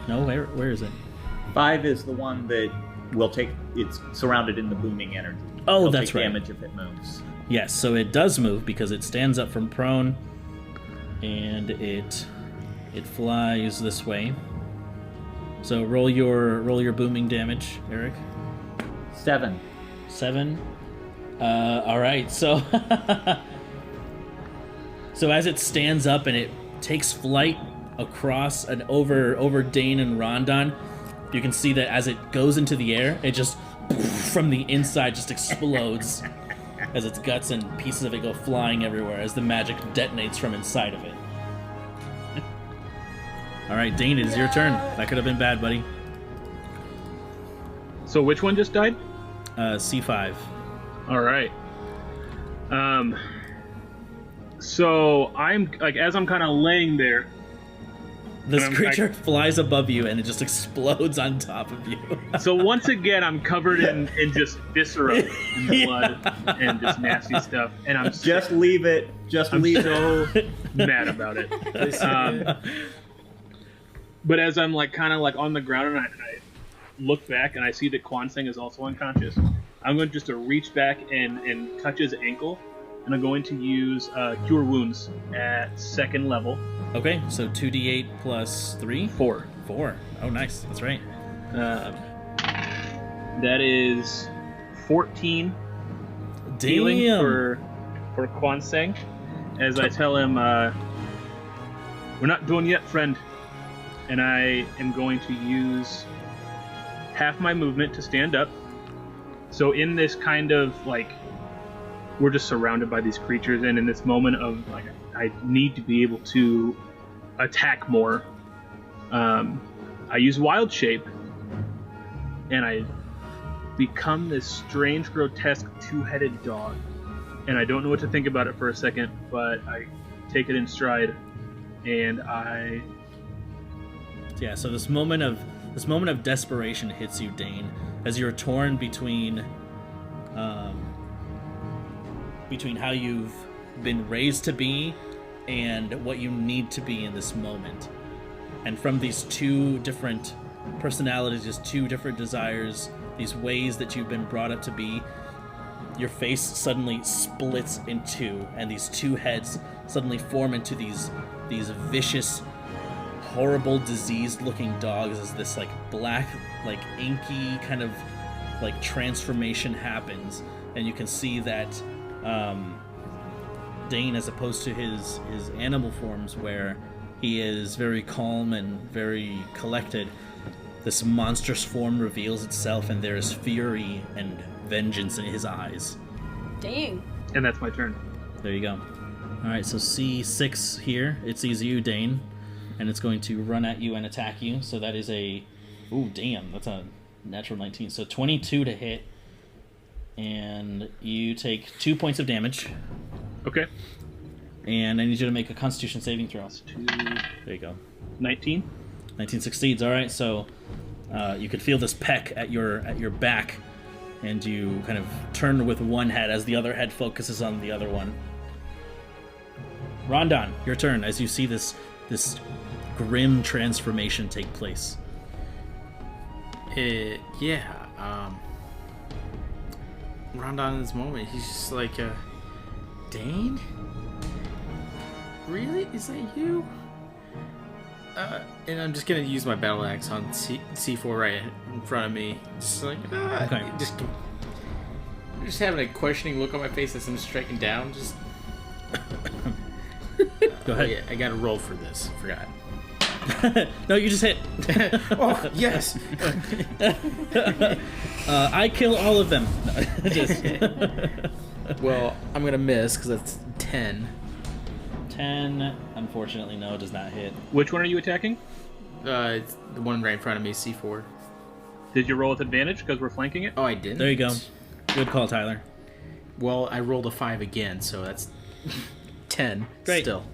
No, where is it? 5 is the one that it's surrounded in the booming energy. Oh, It'll that's take right. damage if it moves. Yes, so it does move because it stands up from prone, and it flies this way. So roll your booming damage, Eric. 7. 7. All right. So so as it stands up and it takes flight across and over Dane and Rondon, you can see that as it goes into the air, it just from the inside just explodes as its guts and pieces of it go flying everywhere as the magic detonates from inside of it. All right, Dane, it is your turn. That could have been bad, buddy. So which one just died? C5. All right. So I'm like, as I'm kind of laying there. This creature flies above you and it just explodes on top of you. So once again, I'm covered in just viscera and blood and just nasty stuff, and I'm Just leave it. Just I'm leave so mad about it. But as I'm like kind of like on the ground and I look back and I see that Kwanseng is also unconscious, I'm going just to reach back and touch his ankle, and I'm going to use Cure Wounds at 2nd level. Okay, so 2d8 plus 3? 4. 4. Oh, nice. That's right. That is 14 healing for Kwanseng. As I tell him, we're not done yet, friend. And I am going to use half my movement to stand up. So in this kind of like, we're just surrounded by these creatures, and in this moment of like, I need to be able to attack more. I use Wild Shape, and I become this strange, grotesque, two-headed dog. And I don't know what to think about it for a second, but I take it in stride, and I... Yeah, so this moment of desperation hits you, Dane, as you're torn between how you've been raised to be and what you need to be in this moment. And from these two different personalities, these two different desires, these ways that you've been brought up to be, your face suddenly splits in two, and these two heads suddenly form into these vicious, horrible, diseased-looking dogs as this like black, like inky kind of like transformation happens, and you can see that Dane, as opposed to his animal forms where he is very calm and very collected, this monstrous form reveals itself, and there is fury and vengeance in his eyes. Dang. And that's my turn. There you go. Alright, so C6 here. It sees you, Dane, and it's going to run at you and attack you. So that is a... Ooh, damn, that's a natural 19. So 22 to hit, and you take 2 points of damage. Okay. And I need you to make a Constitution saving throw. There you go. 19. 19 succeeds. All right, so you could feel this peck at your back, and you kind of turn with one head as the other head focuses on the other one. Rondon, your turn as you see this grim transformation take place. Rondon in this moment, he's just like, Dane? Really? Is that you? And I'm just gonna use my battle axe on C4 right in front of me. Just like, Okay. just having a questioning look on my face as I'm striking down. Just Go ahead. yeah, I gotta roll for this. Forgot. No, you just hit. Oh yes. I kill all of them. Well, I'm gonna miss because that's 10. 10, unfortunately, no, does not hit. Which one are you attacking? It's the one right in front of me, C4. Did you roll with advantage because we're flanking it? Oh, I didn't. There you go. Good call, Tyler. Well, I rolled a 5 again, so that's 10. Great. Still.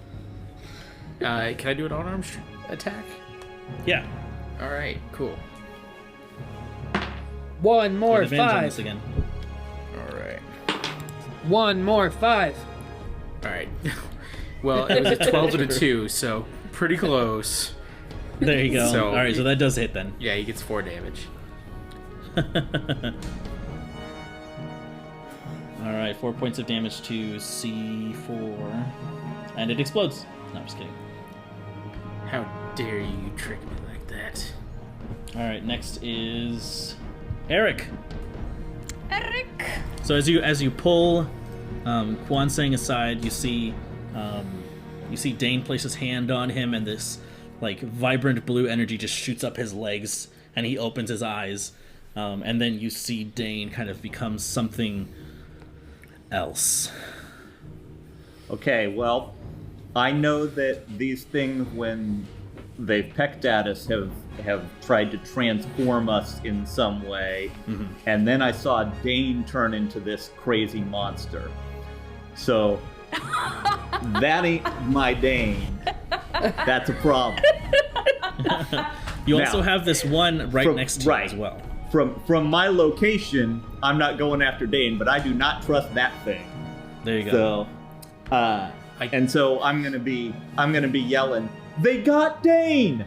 Can I do an unarmed attack? Yeah. All right, cool. One more With advantage on this 5. again. All right. One more 5. All right. Well, it was a 12 and a 2, so pretty close. There you go. So- All right, so that does hit then. Yeah, he gets 4 damage. All right, 4 points of damage to C4, and it explodes. No, I'm just kidding. How dare you trick me like that? All right, next is Eric. Eric. So as you pull Kwanseng aside, you see Dane place his hand on him, and this like vibrant blue energy just shoots up his legs, and he opens his eyes, and then you see Dane kind of become something else. Okay, well, I know that these things, when they've pecked at us, have tried to transform us in some way. Mm-hmm. And then I saw Dane turn into this crazy monster. So that ain't my Dane. That's a problem. You Now, also have this one right next to you as well. From my location, I'm not going after Dane, but I do not trust that thing. There you go. So, and so I'm gonna be yelling, "They got Dane!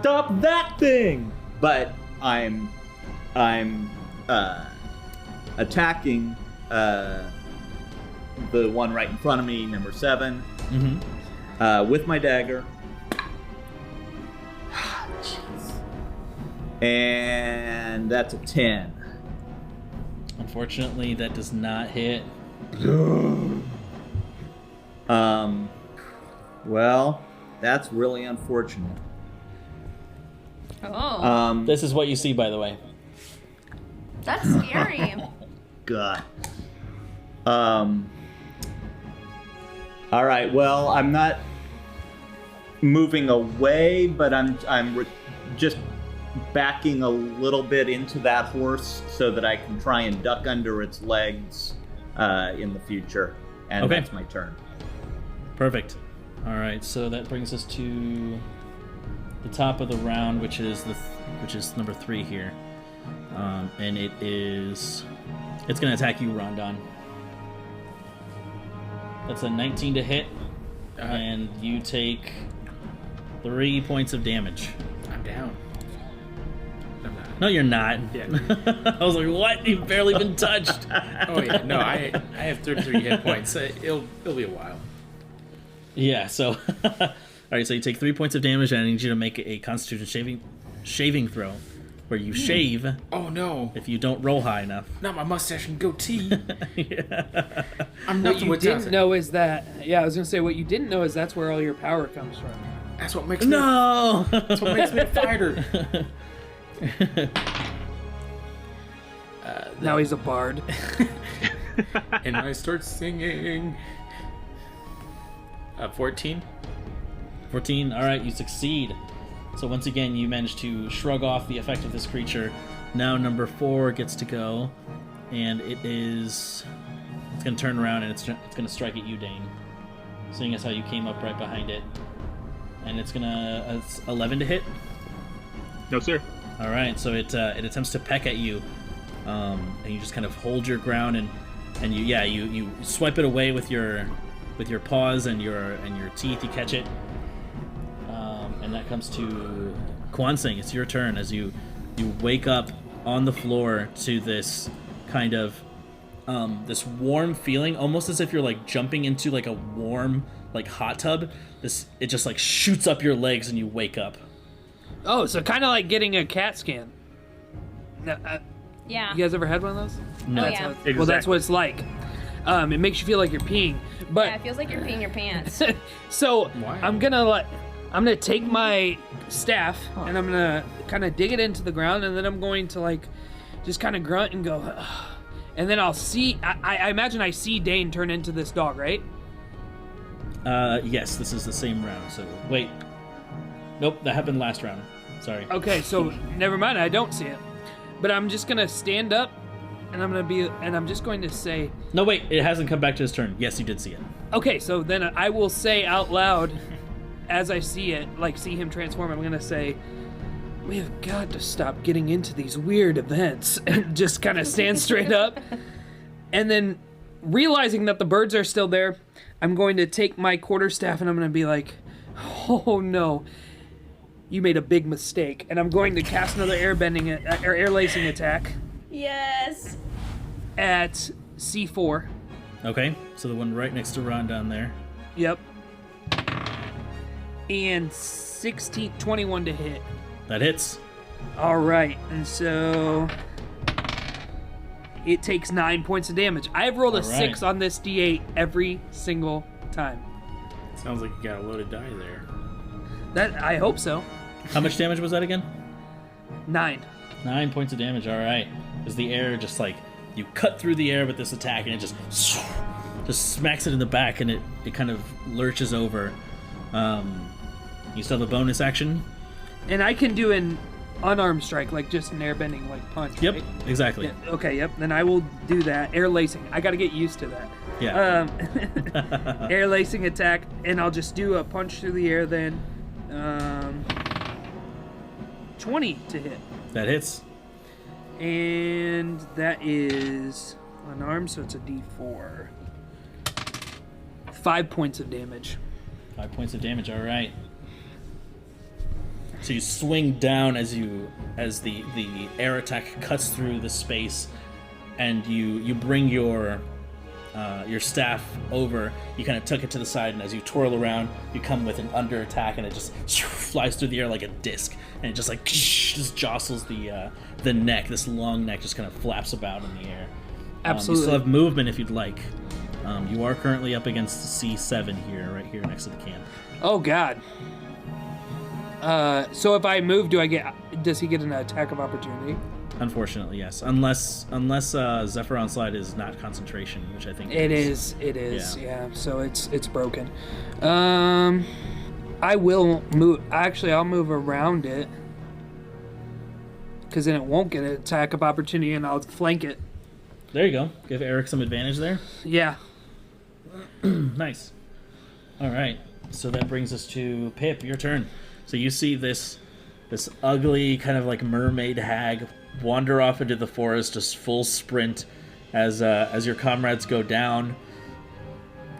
Stop that thing!" But I'm attacking the one right in front of me, number 7, with my dagger. And that's a 10. Unfortunately, that does not hit. Well, that's really unfortunate. Oh. This is what you see, by the way. That's scary. God. All right. Well, I'm not moving away, but I'm just backing a little bit into that horse so that I can try and duck under its legs in the future. And Okay. that's my turn. Perfect. All right, so that brings us to the top of the round, which is number 3 here, and it's going to attack you, Rondon. That's a 19 to hit, and you take 3 points of damage. I'm down. I'm not. No, you're not. Yeah. I was like, what? You've barely been touched. Oh yeah, no, I have 33 hit points. It'll be a while. Yeah, so all right, so you take 3 points of damage, and I need you to make a Constitution shaving throw, where you shave Oh no, if you don't roll high enough. not my mustache and goatee. Yeah. I'm What nothing you without didn't it. know is that, I was gonna say what you didn't know is that's where all your power comes from. That's what makes me. No. That's what makes me a fighter. Now he's a bard. And I start singing. 14. 14. All right, you succeed. So once again, you manage to shrug off the effect of this creature. Now number 4 gets to go, and it's going to turn around and it's going to strike at you, Dane. Seeing as how you came up right behind it, and it's 11 to hit. No, sir. All right, so it attempts to peck at you, and you just kind of hold your ground and you swipe it away with your paws and your teeth. You catch it, and that comes to Kwanseng. It's your turn as you wake up on the floor to this kind of this warm feeling, almost as if you're like jumping into like a warm like hot tub. It just like shoots up your legs and you wake up. Oh, so kind of like getting a CAT scan. No, Yeah. you guys ever had one of those? No. Oh, That's yeah. how well, that's what it's like. It makes you feel like you're peeing, but Yeah, it feels like you're peeing your pants. so Why? I'm gonna take my staff and I'm gonna kind of dig it into the ground, and then I'm going to like just kind of grunt and go, "Ugh." And then I'll see. I imagine I see Dane turn into this dog, right? Yes, this is the same round. So wait, nope, that happened last round. Sorry. Okay, so never mind. I don't see it, but I'm just gonna stand up, and I'm just going to say, No, wait, it hasn't come back to his turn. Yes, you did see it. okay. So then I will say out loud, as I see it, like see him transform. I'm gonna say, we have got to stop getting into these weird events, and just kind of stand straight up, and then realizing that the birds are still there, I'm going to take my quarterstaff and I'm going to be like, oh no. you made a big mistake, and I'm going to cast another air lacing attack Yes. at C4. Okay, so the one right next to Ron down there. Yep. And 21 to hit. That hits. All right, and so it takes 9 points of damage. I've rolled a All right. 6 on this D8 every single time. Sounds like you got a loaded die there. That I hope so. How much damage was that again? 9. 9 points of damage, alright. As the air just like, you cut through the air with this attack and it just smacks it in the back and it kind of lurches over. You still have a bonus action? And I can do an unarmed strike, like just an airbending like punch. Yep, right? exactly. Yeah, okay, yep. Then I will do that. Air lacing. I got to get used to that. Yeah. Air lacing attack, and I'll just do a punch through the air then. 20 to hit. That hits. And that is unarmed, so it's a D4. 5 points of damage. 5 points of damage, alright. So you swing down as the air attack cuts through the space, and you bring your staff over. You kind of tuck it to the side, and as you twirl around, you come with an under attack, and it just flies through the air like a disc, and it just like just jostles the neck. This long neck just kind of flaps about in the air. Absolutely. You still have movement if you'd like. You are currently up against C7 here, right here next to the camp. Oh God. So if I move, does he get an attack of opportunity? Unfortunately, yes. Unless Zephyron Slide is not concentration, which I think It is. Yeah. So it's broken. I will move. Actually, I'll move around it, because then it won't get an attack of opportunity, and I'll flank it. There you go. Give Eric some advantage there. Yeah. Nice. All right. So that brings us to Pip. Your turn. So you see this ugly kind of like mermaid hag wander off into the forest, just full sprint as your comrades go down.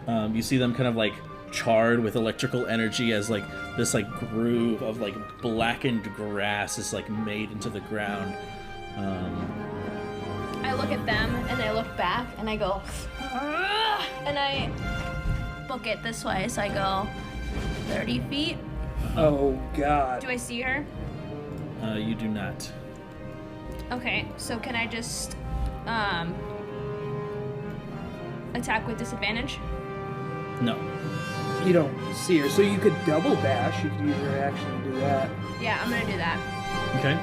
You see them kind of like charred with electrical energy as like this like groove of like blackened grass is like made into the ground. I look at them and I look back and I go, "Ugh," and I book it this way. So I go 30 feet. Oh God. Do I see her? You do not. Okay, so can I just attack with disadvantage? No. You don't see her, so you could double dash. You could use your action to do that. Yeah, I'm gonna do that. Okay.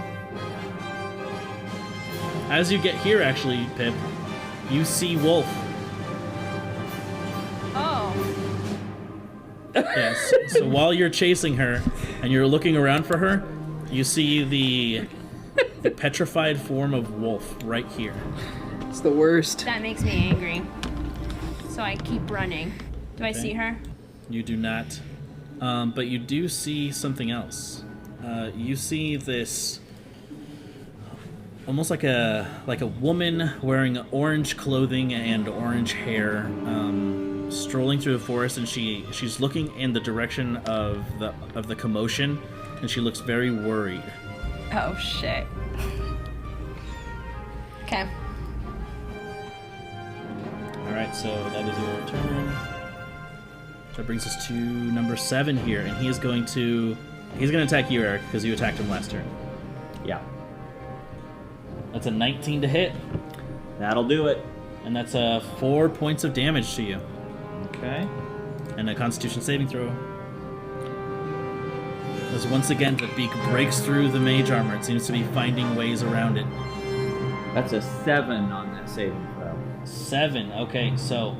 As you get here, actually, Pip, you see Wolf. Oh. Yes. So while you're chasing her and you're looking around for her, you see the petrified form of Wolf right here. It's the worst. That makes me angry. So I keep running. Do I see her? You do not. But you do see something else. You see this almost like a woman wearing orange clothing and orange hair, strolling through the forest, and she's looking in the direction of the commotion, and she looks very worried. Oh shit. Okay. All right, so that is your turn. That brings us to number 7 here, and he's going to attack you, Eric, because you attacked him last turn. Yeah. That's a 19 to hit, That'll do it. and that's 4 points of damage to you, Okay. and a Constitution saving throw. As once again the beak breaks through the mage armor, it seems to be finding ways around it. That's a 7 on that saving throw. 7. Okay, so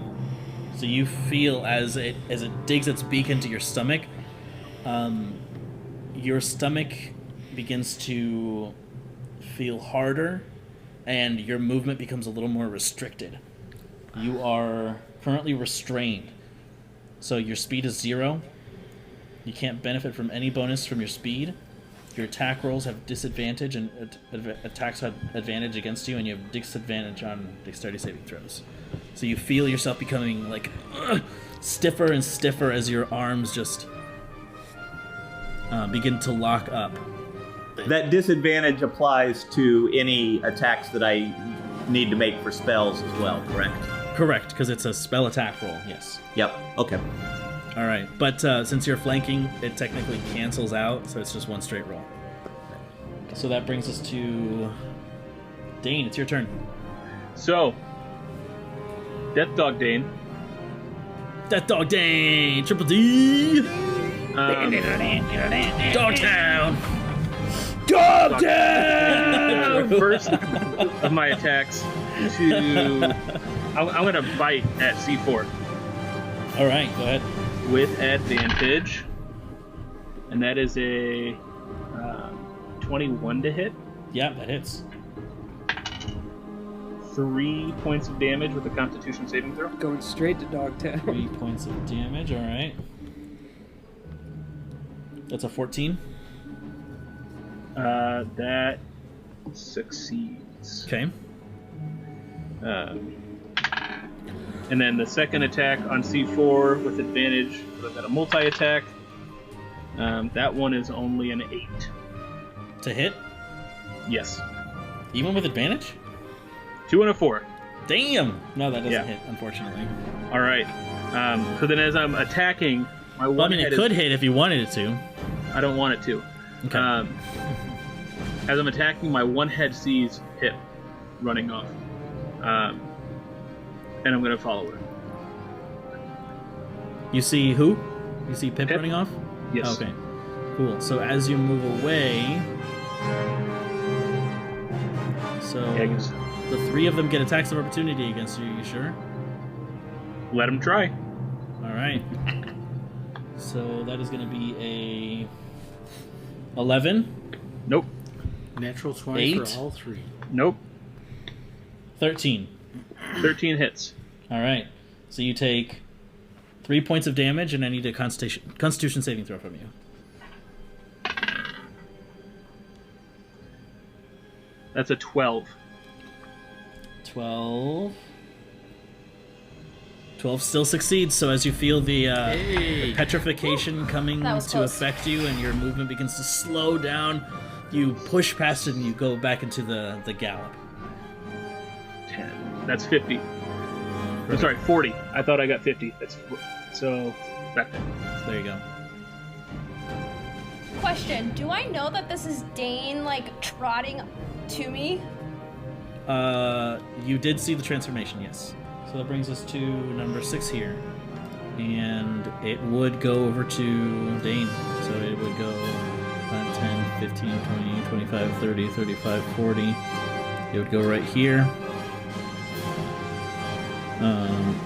you feel as it digs its beak into your stomach, your stomach begins to feel harder, and your movement becomes a little more restricted. You are currently restrained, so your speed is 0. You can't benefit from any bonus from your speed. Your attack rolls have disadvantage, and attacks have advantage against you, and you have disadvantage on dexterity saving throws. So you feel yourself becoming like stiffer and stiffer as your arms just begin to lock up. That disadvantage applies to any attacks that I need to make for spells as well, correct? Correct, because it's a spell attack roll, yes. Yep, okay. All right, but since you're flanking, it technically cancels out, so it's just one straight roll. So that brings us to Dane. It's your turn. So, Death Dog Dane. Death Dog Dane, Triple D. Dogtown. Dogtown. First of my attacks I'm going to bite at C4 All right, go ahead. with advantage, and that is a 21 to hit. Yeah, that hits. 3 points of damage with a Constitution saving throw. Going straight to Dogtown. 3 points of damage. All right. That's a 14. That succeeds. Okay. And then the second attack on C4 with advantage, I've got a multi-attack. That one is only an 8. To hit, Yes. even with advantage. 2 and a 4. Damn. No, that doesn't Yeah. hit, unfortunately. All right. So then as I'm attacking, my one Well, I mean, head it could is, hit if you wanted it to. I don't want it to. Okay. As I'm attacking, my one head sees Pip running off. And I'm going to follow her. You see who? You see Pip Pip. running off? Yes. Okay. Cool. So as you move away, so Yeah, I guess. the 3 of them get attacks of opportunity against you. You sure? Let him try. All right. So that is going to be a 11, Nope. Natural 20 8. for all 3. Nope. 13. 13 hits. All right. So you take 3 points of damage, and I need a Constitution saving throw from you. That's a 12. 12. 12 still succeeds, so as you feel the Hey. petrification coming That was to close. affect you and your movement begins to slow down, you push past it and you go back into the gallop. 10. That's 50. I'm sorry, 40. I thought I got 50. That's so back there. There you go. Question: do I know that this is Dane like trotting to me? You did see the transformation, yes. So that brings us to number 6 here. And it would go over to Dane. So it would go 10, 15, 20, 25, 30, 35, 40. It would go right here.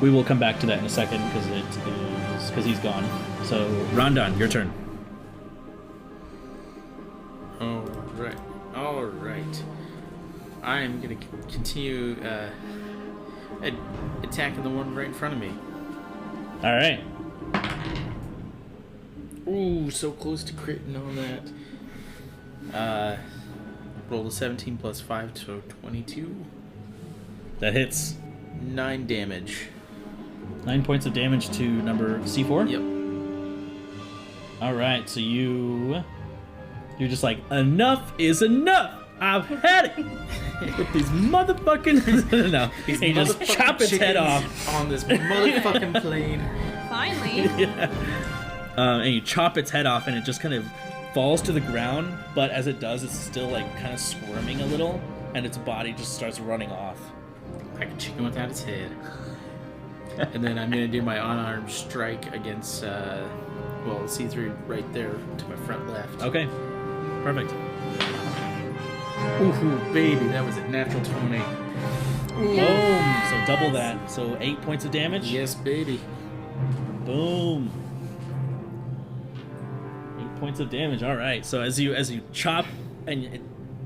We will come back to that in a second because he's gone. So Rondon, your turn. All right. I'm gonna continue attacking the one right in front of me. All right. Ooh, so close to critting on that. Roll a 17 plus 5, so 22. That hits. 9 damage. 9 points of damage to number C4. Yep. All right, so you're just like, enough is enough. I've had it with these motherfucking no. These And you just motherfucking chop its head chickens off. on this motherfucking plane. Finally. Yeah. And you chop its head off, and it just kind of falls to the ground. But as it does, it's still like kind of squirming a little, and its body just starts running off. Like a chicken without its head. And then I'm gonna do my unarmed strike against C3 right there to my front left. Okay, perfect. Ooh, baby, that was a natural 20. Boom! So double that. So 8 points of damage. Yes, baby. Boom. 8 points of damage. All right. So as you chop and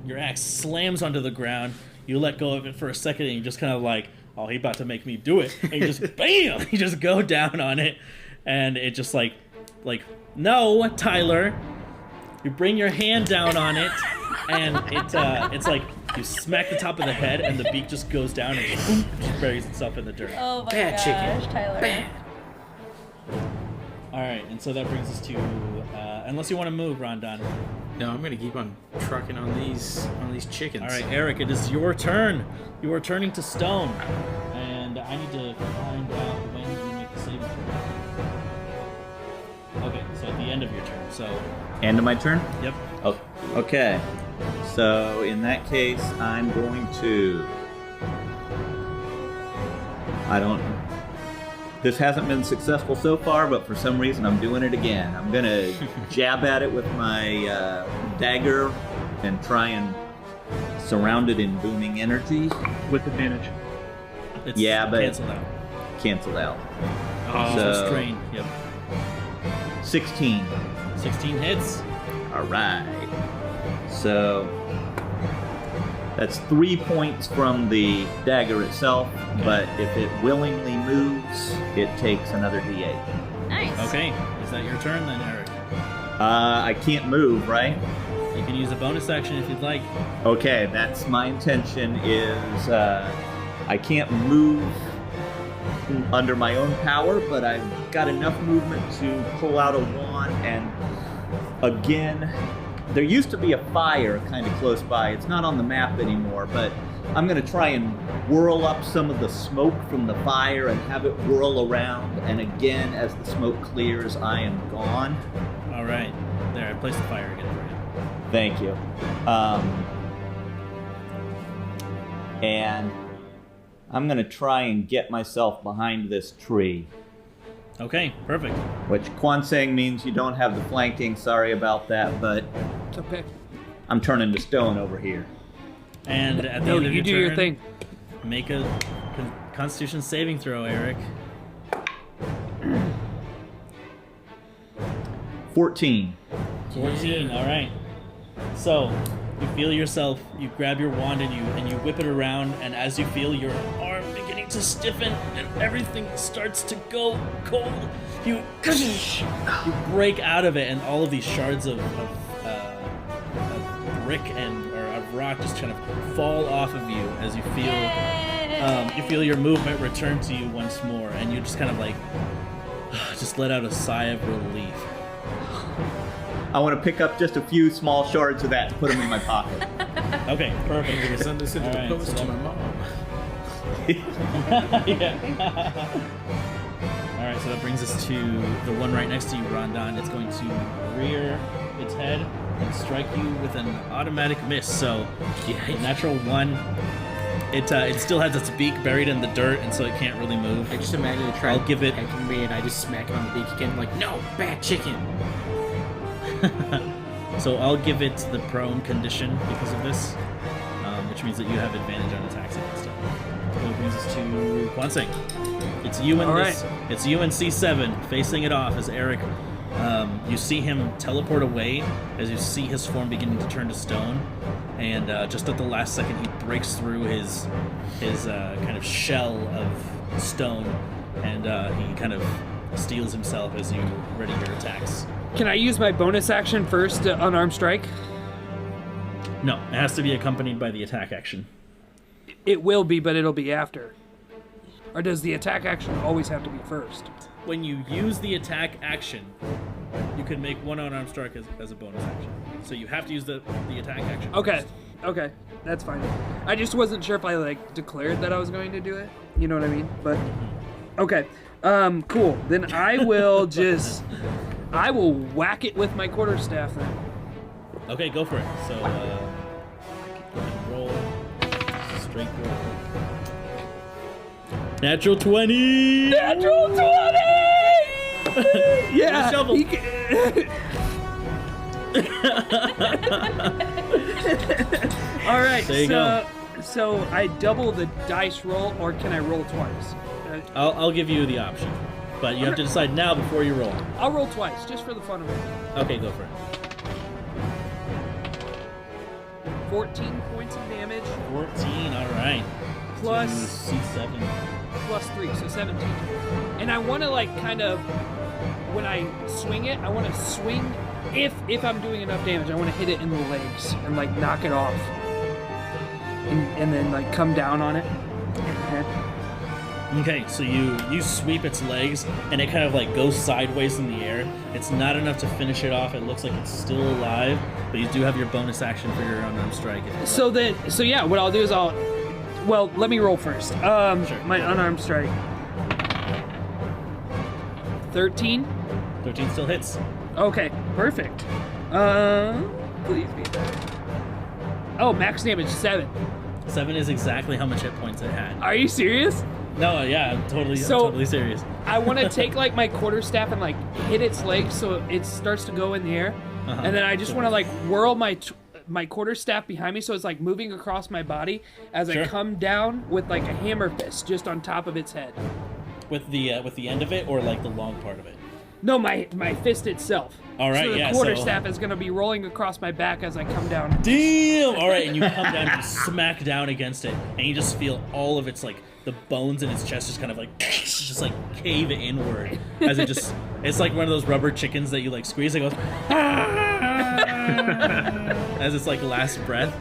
your axe slams onto the ground, you let go of it for a second, and you just kind of like, oh, he about to make me do it. And you just bam, you just go down on it, and it just like no, Tyler. You bring your hand down on it, and it's like you smack the top of the head, and the beak just goes down and boom, just buries itself in the dirt. Oh my Bad gosh, chicken. Tyler. Bad. All right, and so that brings us to, unless you want to move, Rondon. No, I'm gonna keep on trucking on these chickens. All right, Eric, it is your turn. You are turning to stone, and I need to find out when you make the saving throw. Okay, so at the end of your turn. So. End of my turn? Yep. Oh, okay. So in that case, I'm going to. This hasn't been successful so far, but for some reason I'm doing it again. I'm gonna jab at it with my dagger and try and surround it in booming energy. With advantage. It's Yeah, but canceled out. Canceled out. So strain. Yep. 16. 16 hits. All right. So that's 3 points from the dagger itself, but if it willingly moves, it takes another d8. Nice. Okay, is that your turn then, Eric? I can't move, right? You can use a bonus action if you'd like. Okay, that's my intention is I can't move under my own power, but I've got enough movement to pull out a wand, and again, there used to be a fire kind of close by. It's not on the map anymore, but I'm going to try and whirl up some of the smoke from the fire and have it whirl around, and again, as the smoke clears, I am gone. All right. There, I placed the fire again for you. Thank you. And I'm going to try and get myself behind this tree. Okay, perfect. Which Kwanseng means you don't have the flanking. Sorry about that, but It's okay. I'm turning to stone over here. And at the No, end of you do your your turn, thing. make a Constitution saving throw, Eric. 14. 14. All right. So you feel yourself. You grab your wand and you whip it around, and as you feel your arm beginning to stiffen and everything starts to go cold, you break out of it, and all of these shards of brick or of rock just kind of fall off of you as you feel your movement return to you once more, and you just kind of like just let out a sigh of relief. I want to pick up just a few small shards of that and put them in my pocket. Okay, perfect. I'm gonna send this into the post to my mom. Yeah. All right, so that brings us to the one right next to you, Rondon. It's going to rear its head and strike you with an automatic miss. So, a natural 1. It still has its beak buried in the dirt, and so it can't really move. I just imagine it I'll give it- attacking me, and I just smack it on the beak again, like, no, bad chicken. So I'll give it the prone condition because of this, which means that you have advantage on attacks against it. So it brings us to Kwanseng. It's you and All this. It's you and C7 facing it off as Eric. You see him teleport away as you see his form beginning to turn to stone, and just at the last second he breaks through his kind of shell of stone, and he kind of steals himself as you ready your attacks. Can I use my bonus action first to unarmed strike? No, it has to be accompanied by the attack action. It will be, but it'll be after. Or does the attack action always have to be first? When you use the attack action, you can make one unarmed strike as a bonus action. So you have to use the attack action. Okay, first. okay, that's fine. I just wasn't sure if I declared that I was going to do it. You know what I mean? But okay, cool. Then I will I will whack it with my quarterstaff then. Okay, go for it. So go ahead and roll. Strength roll. Natural 20! Natural 20! Yeah. Shovel. All right. There you go. So I double the dice roll, or can I roll twice? I'll give you the option, but you have to decide now before you roll. I'll roll twice, just for the fun of it. Okay, go for it. 14 points of damage 14, all right. plus C7. plus 3, so 17. And I want to kind of, when I swing it, I want to swing, if I'm doing enough damage, I want to hit it in the legs and knock it off. And then come down on it. Okay, so you sweep its legs, and it kind of like goes sideways in the air. It's not enough to finish it off. It looks like it's still alive, but you do have your bonus action for your unarmed strike. So yeah, what I'll do is well, let me roll first. Sure. My unarmed strike. 13. 13 still hits. Okay, perfect. Please be better. Oh, max damage 7. 7 is exactly how much hit points it had. Are you serious? No, yeah, I'm totally serious. I want to take like my quarterstaff and like hit its legs so it starts to go in the air, and then I just want to like whirl my quarterstaff behind me so it's like moving across my body as I come down with like a hammer fist just on top of its head. With the end of it, or like the long part of it? No, my fist itself. All right, so the yeah. quarterstaff is gonna be rolling across my back as I come down. Damn! All right, and you come down, you smack down against it, and you just feel all of its like the bones in its chest just kind of like just like cave inward as it just. It's like one of those rubber chickens that you like squeeze. It goes as its like last breath.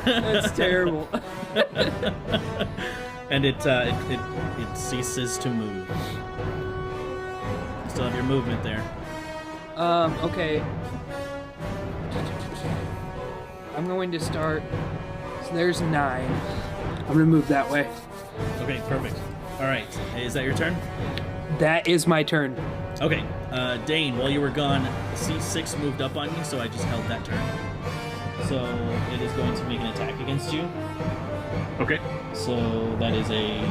That's terrible. And it ceases to move. Still have your movement there. Okay. I'm going to start. So there's 9. I'm gonna move that way. Okay, perfect. All right, is that your turn? That is my turn. Okay, Dane, while you were gone, C6 moved up on you, so I just held that turn. So it is going to make an attack against you. Okay. So that is a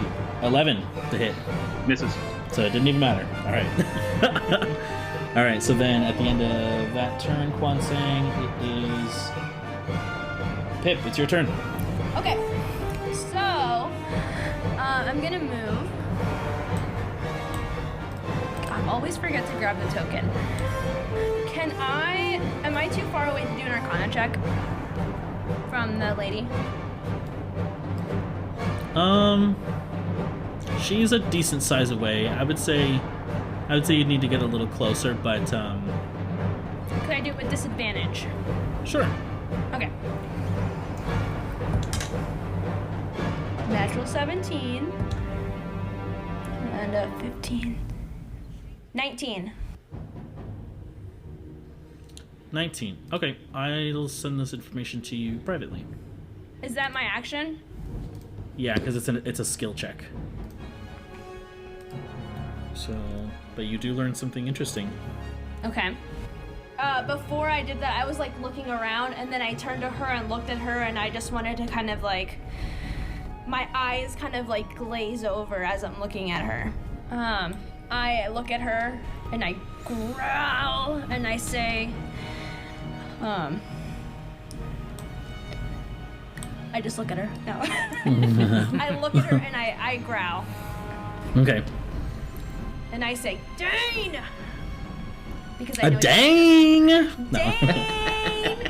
11 to hit. Misses. So it didn't even matter. All right. All right. So then at the end of that turn, Kwanseng, it is Pip. It's your turn. Okay. So, I'm gonna move. I always forget to grab the token. Am I too far away to do an Arcana check from the lady? She's a decent size away. I would say you'd need to get a little closer, but Could I do it with disadvantage? sure. Okay. Natural 17 and a 15. 19. 19. Okay, I'll send this information to you privately. Is that my action? Yeah, because it's a skill check. So, but you do learn something interesting. Okay. Before I did that, I was like looking around, and then I turned to her and looked at her, and I just wanted to kind of like, my eyes kind of like glaze over as I'm looking at her. I look at her and I growl and I say, I just look at her. No. I look at her and I growl. Okay. And I say, Dane! Because I know dang! Dane!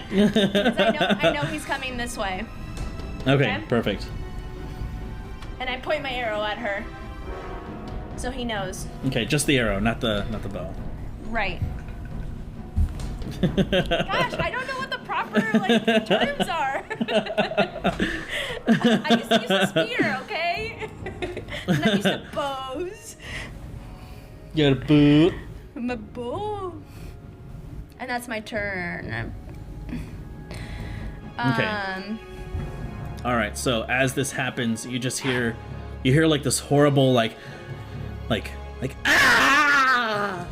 Because I know he's coming this way. Okay, perfect. And I point my arrow at her. So he knows. Okay, just the arrow, not the bow. Right. Gosh, I don't know what the proper like terms are. I used to use a spear, okay? And I used to bows. You got a boot. I'm a bow. And that's my turn. Okay. All right. So as this happens, you hear like this horrible like ah.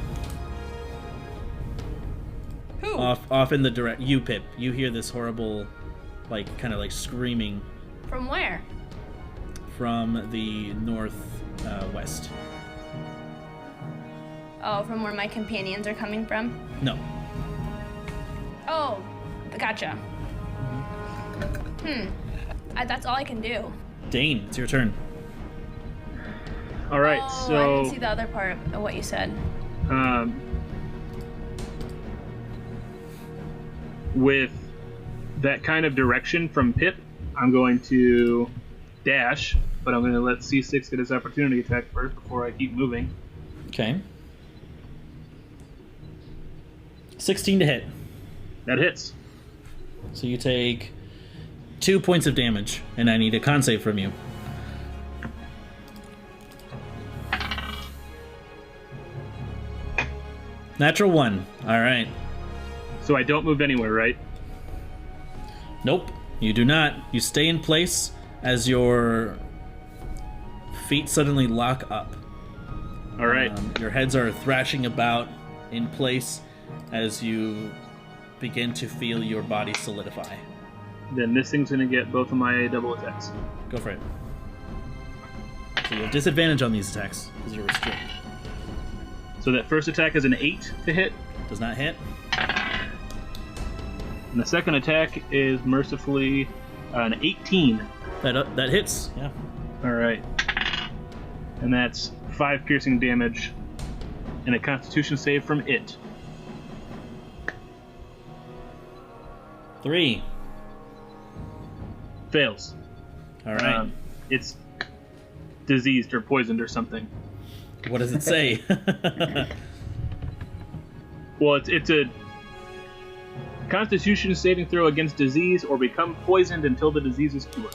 Who? Off in the direct you, Pip. You hear this horrible, like kind of like screaming. From where? From the north west. Oh, from where my companions are coming from? No. Oh, gotcha. That's all I can do. Dane, it's your turn. All right, Oh, so I didn't see the other part of what you said. With that kind of direction from Pip, I'm going to dash, but I'm going to let C6 get his opportunity attack first before I keep moving. Okay. 16 to hit. That hits. So you take 2 points of damage, and I need a con save from you. Natural 1. All right. So I don't move anywhere, right? Nope, you do not. You stay in place as your feet suddenly lock up. All right. Your heads are thrashing about in place as you begin to feel your body solidify. Then this thing's going to get both of my double attacks. Go for it. So you have disadvantage on these attacks because you're restrained. So that first attack is an 8 to hit. Does not hit. And the second attack is mercifully an 18. That hits, yeah. All right. And that's 5 piercing damage and a constitution save from it. 3. Fails. All right. It's diseased or poisoned or something. What does it say? Well, it's a constitution saving throw against disease or become poisoned until the disease is cured.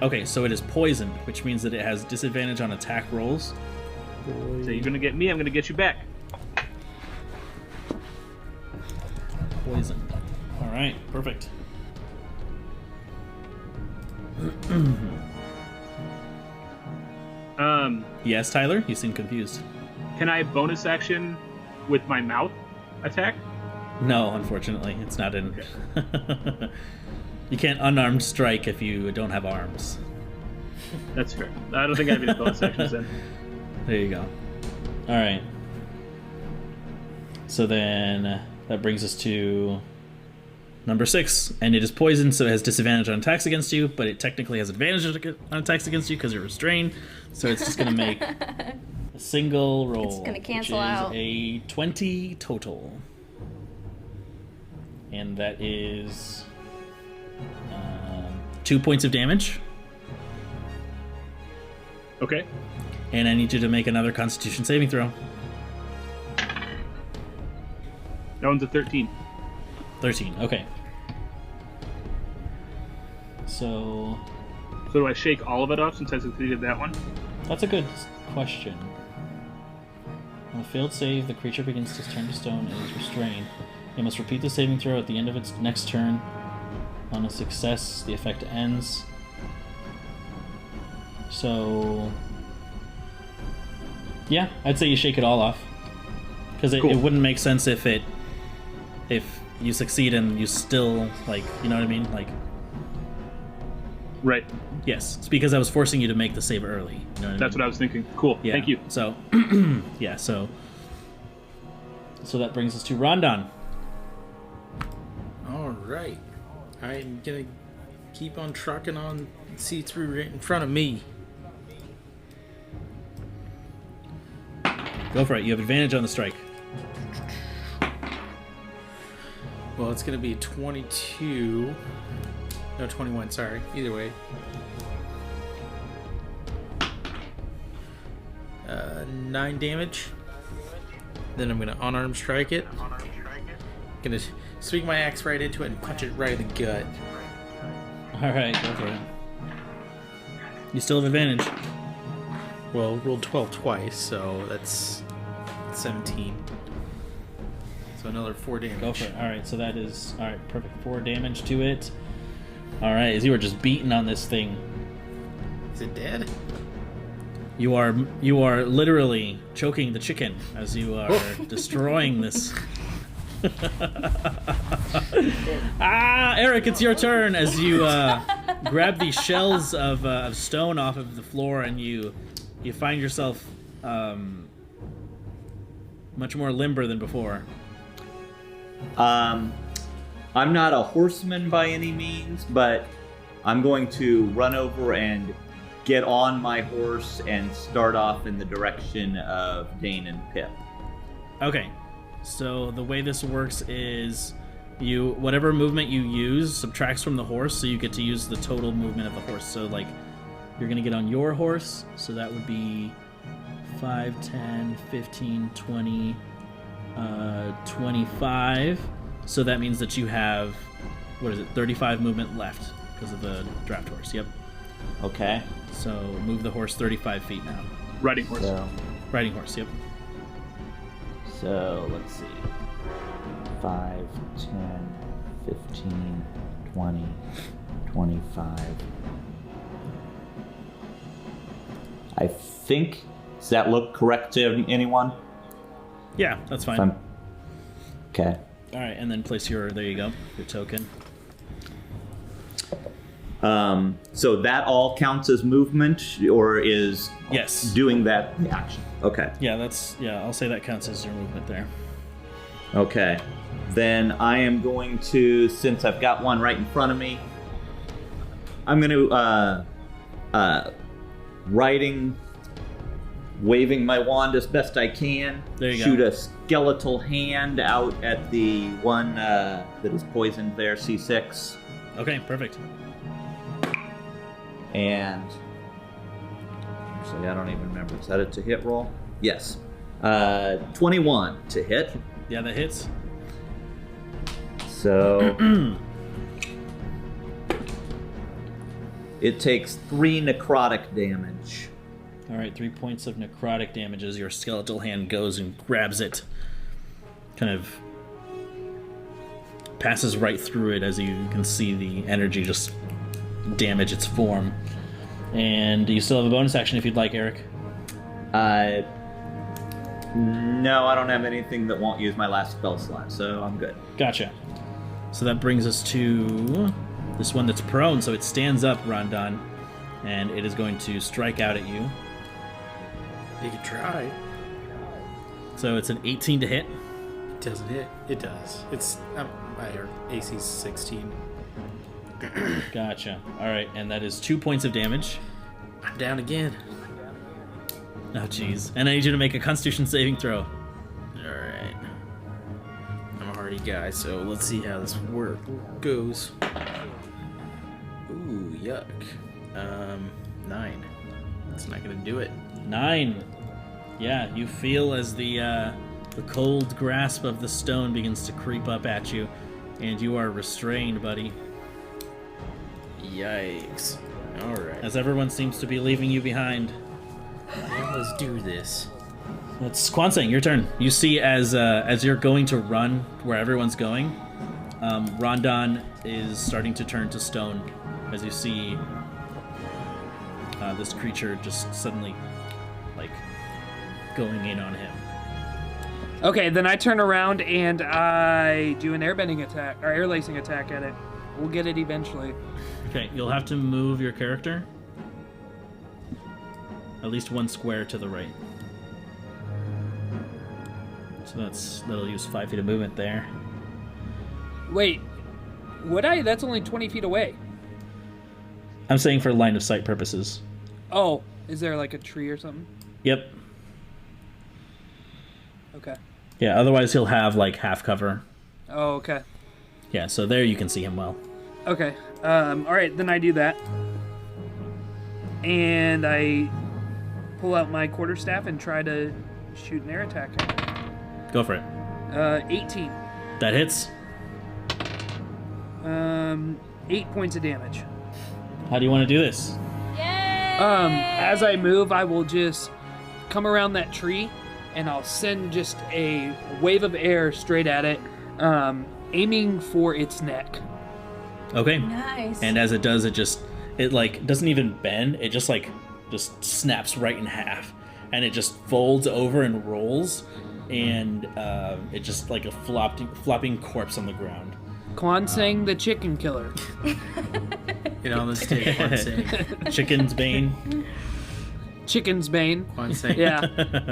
Okay, so it is poisoned, which means that it has disadvantage on attack rolls. So you're going to get me, I'm going to get you back. Poisoned. All right, perfect. Yes, Tyler? You seem confused. Can I bonus action with my mouth attack? No, unfortunately. It's not in... You can't unarmed strike if you don't have arms. That's fair. I don't think I have any bonus actions then. There you go. Alright. So then that brings us to number 6. And it is poisoned, so it has disadvantage on attacks against you, but it technically has advantage on attacks against you because you're restrained. So it's just going to make a single roll. It's gonna cancel which is out. a 20 total. And that is 2 points of damage. Okay. And I need you to make another Constitution saving throw. That one's a 13. 13, okay. So So do I shake all of it off since I succeeded that one? that's a good question. On a failed save, the creature begins to turn to stone and is restrained. It must repeat the saving throw at the end of its next turn. On a success, the effect ends. So yeah, I'd say you shake it all off. Because Cool. it wouldn't make sense if you succeed and you still, like, you know what I mean? Like, Right. yes, it's because I was forcing you to make the save early. You know what I That's mean? what I was thinking. Cool. Yeah. Thank you. So, yeah, so that brings us to Rondon. All right. I'm gonna keep on trucking on, see through right in front of me. Go for it. You have advantage on the strike. Well, it's gonna be 22. No, 21. Sorry. Either way. 9 damage. Then I'm gonna unarmed strike it. Gonna swing my axe right into it and punch it right in the gut. All right, go for it. You still have advantage. Well, rolled 12 twice, so that's 17. So another 4 damage. Go for it. All right, so that is all right. Perfect. 4 damage to it. All right, as you are just beating on this thing, Is it dead? you are literally choking the chicken as you are destroying this. Eric, it's your turn as you grab these shells of stone off of the floor, and you find yourself much more limber than before. I'm not a horseman by any means, but I'm going to run over and get on my horse and start off in the direction of Dane and Pip. Okay, so the way this works is whatever movement you use subtracts from the horse, so you get to use the total movement of the horse. So like you're gonna get on your horse, so that would be 5, 10, 15, 20, 25. So that means that you have, 35 movement left. because of the draft horse. Yep. Okay. So move the horse 35 feet now. Riding horse. So, Riding horse. Yep. so let's see. 5, 10, 15, 20, 25. I think, does that look correct to anyone? Yeah, that's fine. Okay. All right, and then place your. There you go. Your token. So that all counts as movement, or is Yes. doing that action? Okay. Yeah, that's. Yeah, I'll say that counts as your movement there. Okay. Then I am going to, since I've got one right in front of me, I'm going to waving my wand as best I can. There you shoot go. a skeletal hand out at the one that is poisoned there, C6. Okay, perfect. And actually, I don't even remember. Is that a to hit roll? Yes. 21 to hit. Yeah, that hits. So it takes 3 necrotic damage. All right, 3 points of necrotic damage as your skeletal hand goes and grabs it. Kind of passes right through it as you can see the energy just damage its form. And you still have a bonus action if you'd like, Eric. No, I don't have anything that won't use my last spell slot, so I'm good. Gotcha. So that brings us to this one that's prone, so it stands up, Rondon, and it is going to strike out at you. You can try. So it's an 18 to hit. It doesn't hit. It does. It's my AC's 16. Gotcha. All right, and that is 2 points of damage. I'm down again. Oh, jeez. And I need you to make a Constitution saving throw. All right. I'm a hardy guy, so let's see how this goes. Ooh, yuck. 9. It's not gonna do it. 9. Yeah, you feel as the cold grasp of the stone begins to creep up at you, and you are restrained, buddy. Yikes. All right. As everyone seems to be leaving you behind. Yeah, let's do this. It's Kwanseng, your turn. You see as you're going to run where everyone's going, Rondon is starting to turn to stone as you see this creature just suddenly, like, going in on him. Okay, then I turn around and I do an airbending attack, or air lacing attack at it. We'll get it eventually. Okay, you'll have to move your character at least 1 square to the right. So that'll use 5 feet of movement there. Wait, would I? That's only 20 feet away. I'm saying for line of sight purposes. Oh, is there like a tree or something? Yep. Okay. Yeah, otherwise he'll have like half cover. Oh, okay. Yeah, so there you can see him well. Okay. All right, then I do that. And I pull out my quarterstaff and try to shoot an air attack. Go for it. 18. That hits. 8 points of damage. How do you want to do this? Yay! As I move, I will just come around that tree and I'll send just a wave of air straight at it, aiming for its neck. Okay. Nice. And as it does, it like doesn't even bend. It just snaps right in half, and it just folds over and rolls, and it just like a flopping corpse on the ground. Kwanseng the chicken killer. Let's take Kwanseng. Chicken's bane. Chicken's bane. Kwanseng. Yeah.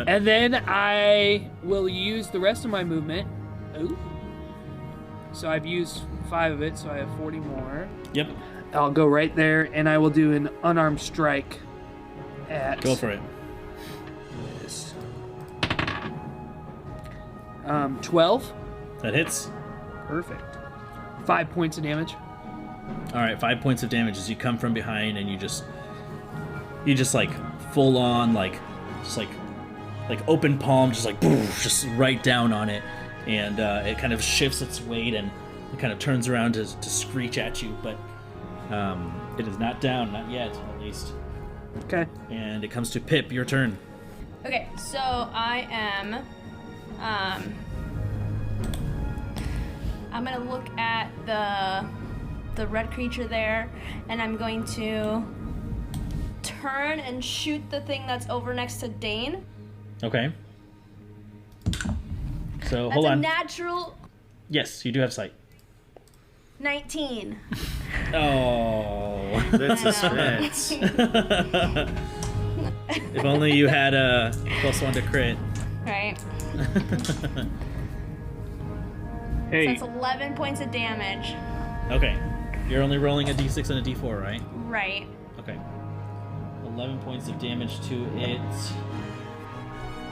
And then I will use the rest of my movement. Ooh. So I've used 5 of it, so I have 40 more. Yep. I'll go right there, and I will do an unarmed strike at... Go for it. This. 12. That hits. Perfect. 5 points of damage. All right, 5 points of damage as you come from behind, and you just like full on like open palm, just like poof, just right down on it, and it kind of shifts its weight and it kind of turns around to screech at you, but It is not down, not yet, at least. Okay. And it comes to Pip. Your turn. Okay, so I am. I'm gonna look at the red creature there, and I'm going to turn and shoot the thing that's over next to Dane. Okay. So That's hold a on. natural Yes, you do have sight. 19. Oh. That's suspense. If only you had a +1 to crit. Right. Hey, So that's 11 points of damage. Okay. You're only rolling a d6 and a d4, right? Right. Okay. 11 points of damage to it.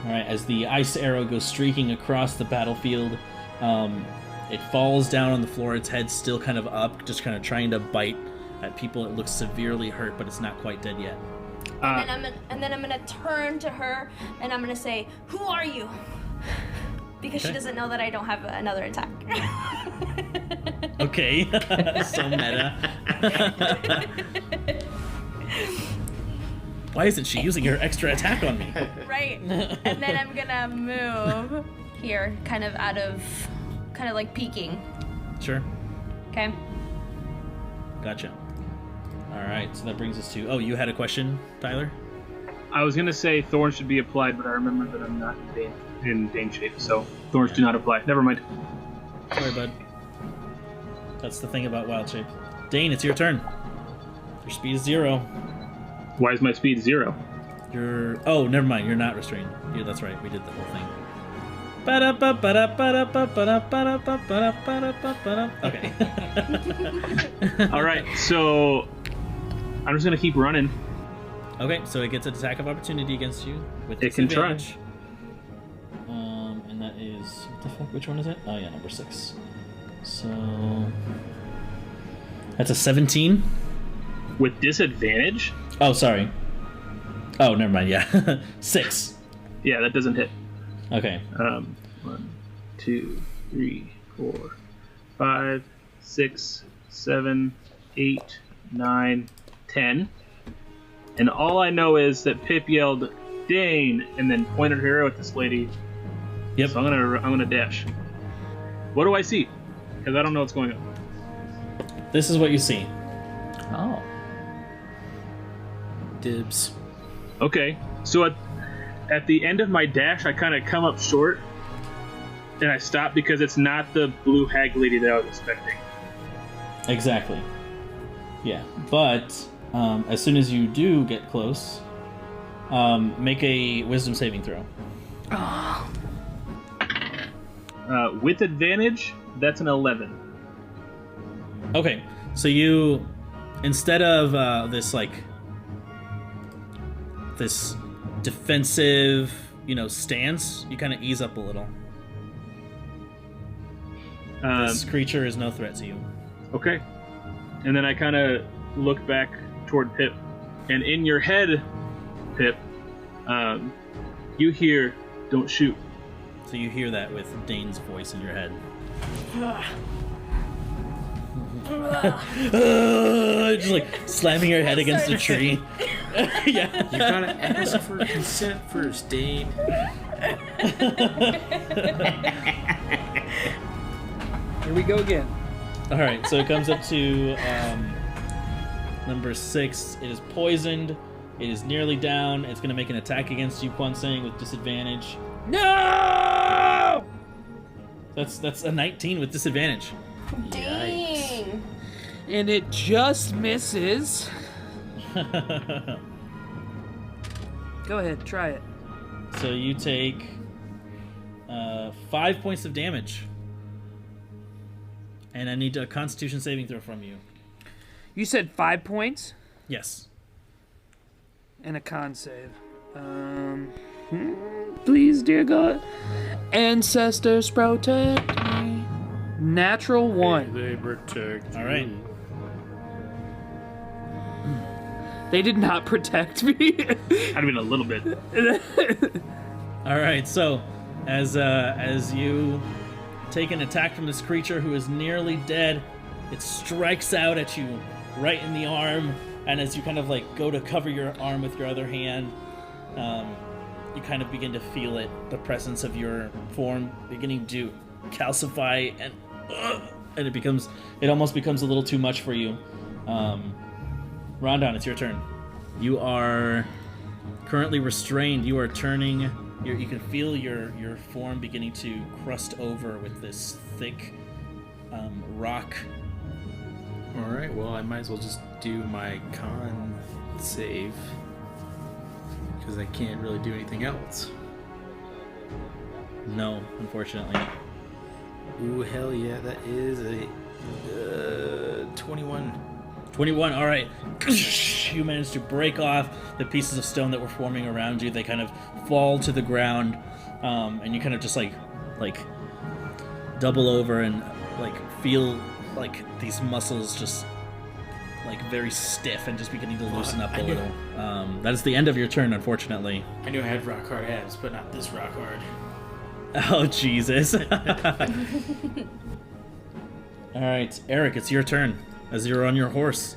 Alright, as the ice arrow goes streaking across the battlefield, it falls down on the floor, its head still kind of up, just kind of trying to bite at people. It looks severely hurt, but it's not quite dead yet. And then I'm gonna turn to her and I'm gonna say, "Who are you?" Because she Okay. doesn't know that I don't have another attack. Okay. So meta. Why isn't she using her extra attack on me? Right. And then I'm gonna move here, kind of like peeking. Sure. Okay. Gotcha. Alright, so that brings us to... Oh, you had a question, Tyler? I was gonna say thorns should be applied, but I remember that I'm not in Dane shape, so thorns do not apply. Never mind. Sorry, bud. That's the thing about wild shape. Dane, it's your turn. Your speed is 0. Why is my speed 0? You're... Oh, never mind. You're not restrained. Yeah, that's right. We did the whole thing. Okay. All right, so I'm just gonna keep running. Okay, so it gets an attack of opportunity against you with It can try. disadvantage. And that is... What the fuck? Which one is it? Oh, yeah, number 6. So... That's a 17? With disadvantage? Oh, sorry. Oh, never mind. Yeah. 6. Yeah, that doesn't hit. Okay. 1, 2, 3, 4, 5, 6, 7, 8, 9, 10. And all I know is that Pip yelled Dane and then pointed her arrow at this lady. Yep. So I'm gonna dash. What do I see? Because I don't know what's going on. This is what you see. Oh. Dibs. Okay, so at the end of my dash, I kind of come up short, and I stop because it's not the blue hag lady that I was expecting. Exactly. Yeah. But as soon as you do get close, make a wisdom saving throw. With advantage, that's an 11. Okay. So you, instead of this defensive, stance, you kind of ease up a little. This creature is no threat to you. Okay. And then I kind of look back toward Pip. And in your head, Pip, you hear, "Don't shoot." So you hear that with Dane's voice in your head. Just like slamming your head against a tree. Yeah. You gotta ask for consent first, Dane. Here we go again. All right, so it comes up to number 6. It is poisoned. It is nearly down. It's going to make an attack against you, Kwanseng, with disadvantage. No! That's a 19 with disadvantage. Dang. And it just misses. Go ahead, try it. So you take 5 points of damage. And I need a Constitution saving throw from you. You said 5 points Yes. and a con save. Please, dear God. Ancestors protect me. Natural 1. They protect All right. They did not protect me. I'd been a little bit. All right. So as you take an attack from this creature who is nearly dead, it strikes out at you right in the arm, and as you kind of like go to cover your arm with your other hand, you kind of begin to feel it, the presence of your form beginning to calcify, and it almost becomes a little too much for you. Rondon, it's your turn. You are currently restrained. You are turning. You can feel your form beginning to crust over with this thick rock. All right. Well, I might as well just do my con save because I can't really do anything else. No, unfortunately. Ooh, hell yeah! That is a 21. 21, all right. You manage to break off the pieces of stone that were forming around you. They kind of fall to the ground, and you kind of just like double over and like feel like these muscles just like very stiff and just beginning to loosen up a little. That is the end of your turn, unfortunately. I knew I had rock hard abs, but not this rock hard. Oh, Jesus. All right, Eric, it's your turn as you're on your horse.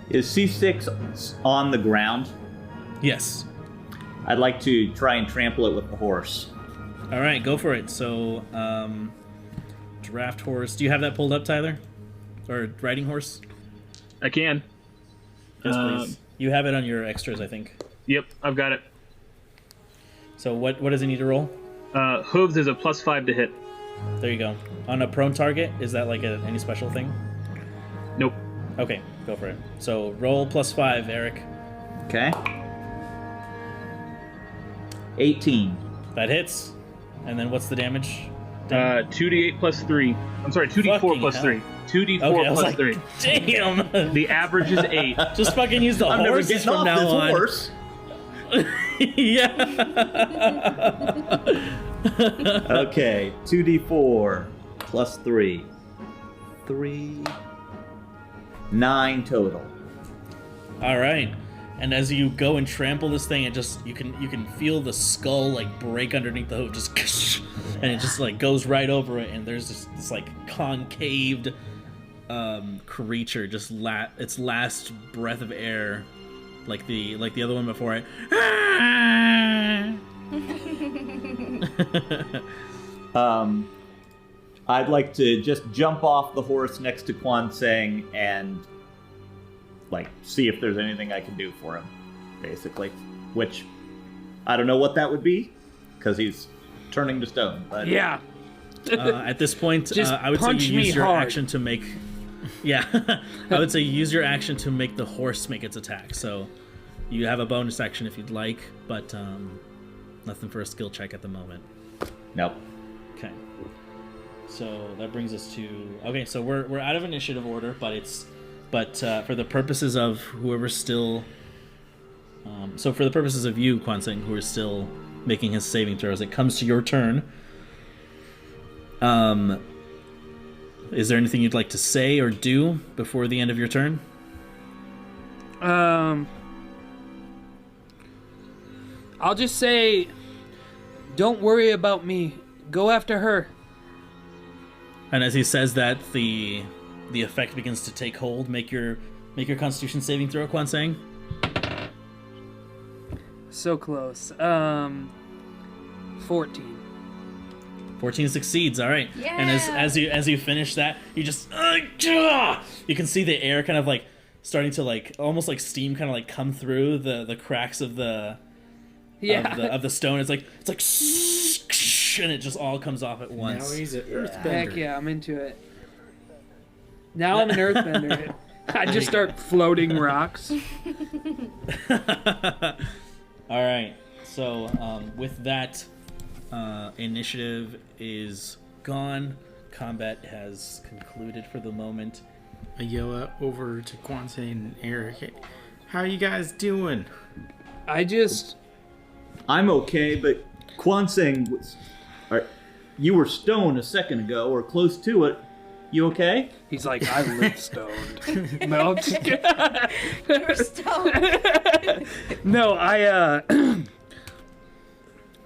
Is C6 on the ground? Yes. I'd like to try and trample it with the horse. All right, go for it. So, draft horse. Do you have that pulled up, Tyler? Or riding horse? I can. Yes, please. You have it on your extras, I think. Yep, I've got it. So what does it need to roll? Hooves is a +5 to hit. There you go. On a prone target, is that like any special thing? Nope. Okay, go for it. So roll +5, Eric. Okay. 18. That hits. And then what's the damage? 2d8 plus 3. I'm sorry, 2d4 Fucking plus hell. 3. 2d4 Okay, I was plus like, 3. damn. The average is 8. Just fucking use the I'm never horses getting from off now this on. horse. Yeah. Okay, 2d4 plus 3. 3. 9 total. All right. And as you go and trample this thing, it just you can feel the skull like break underneath the hoof, just and it just like goes right over it, and there's this like concaved creature just its last breath of air, like the other one before it. I'd like to just jump off the horse next to Kwanseng and like see if there's anything I can do for him, basically. Which I don't know what that would be, because he's turning to stone. But Yeah. At this point, Just I would say punch you me use your hard. action to make. Yeah, I would say use your action to make the horse make its attack. So you have a bonus action if you'd like, but nothing for a skill check at the moment. nope. Okay. So that brings us to so we're out of initiative order, but for the purposes of whoever's still so for the purposes of you, Kwanseng, who is still making his saving throws, it comes to your turn. Is there anything you'd like to say or do before the end of your turn? I'll just say, don't worry about me. Go after her. And as he says that, the effect begins to take hold. Make your Constitution saving throw, Kwanseng. So close. 14. 14 succeeds. All right. Yeah. And as you finish that, you just you can see the air kind of like starting to like almost like steam kind of like come through the cracks of the of the stone. It's like and it just all comes off at once. Now he's an earthbender. Heck yeah, I'm into it. Now I'm an earthbender. I just start floating rocks. All right. So with that, initiative is gone. Combat has concluded for the moment. I yell out over to Kwanseng and Eric, how you guys doing? I'm okay, but Kwanseng was. You were stoned a second ago, or close to it. You okay? He's like, I live stoned. No, I'm just kidding. You're stoned. No, I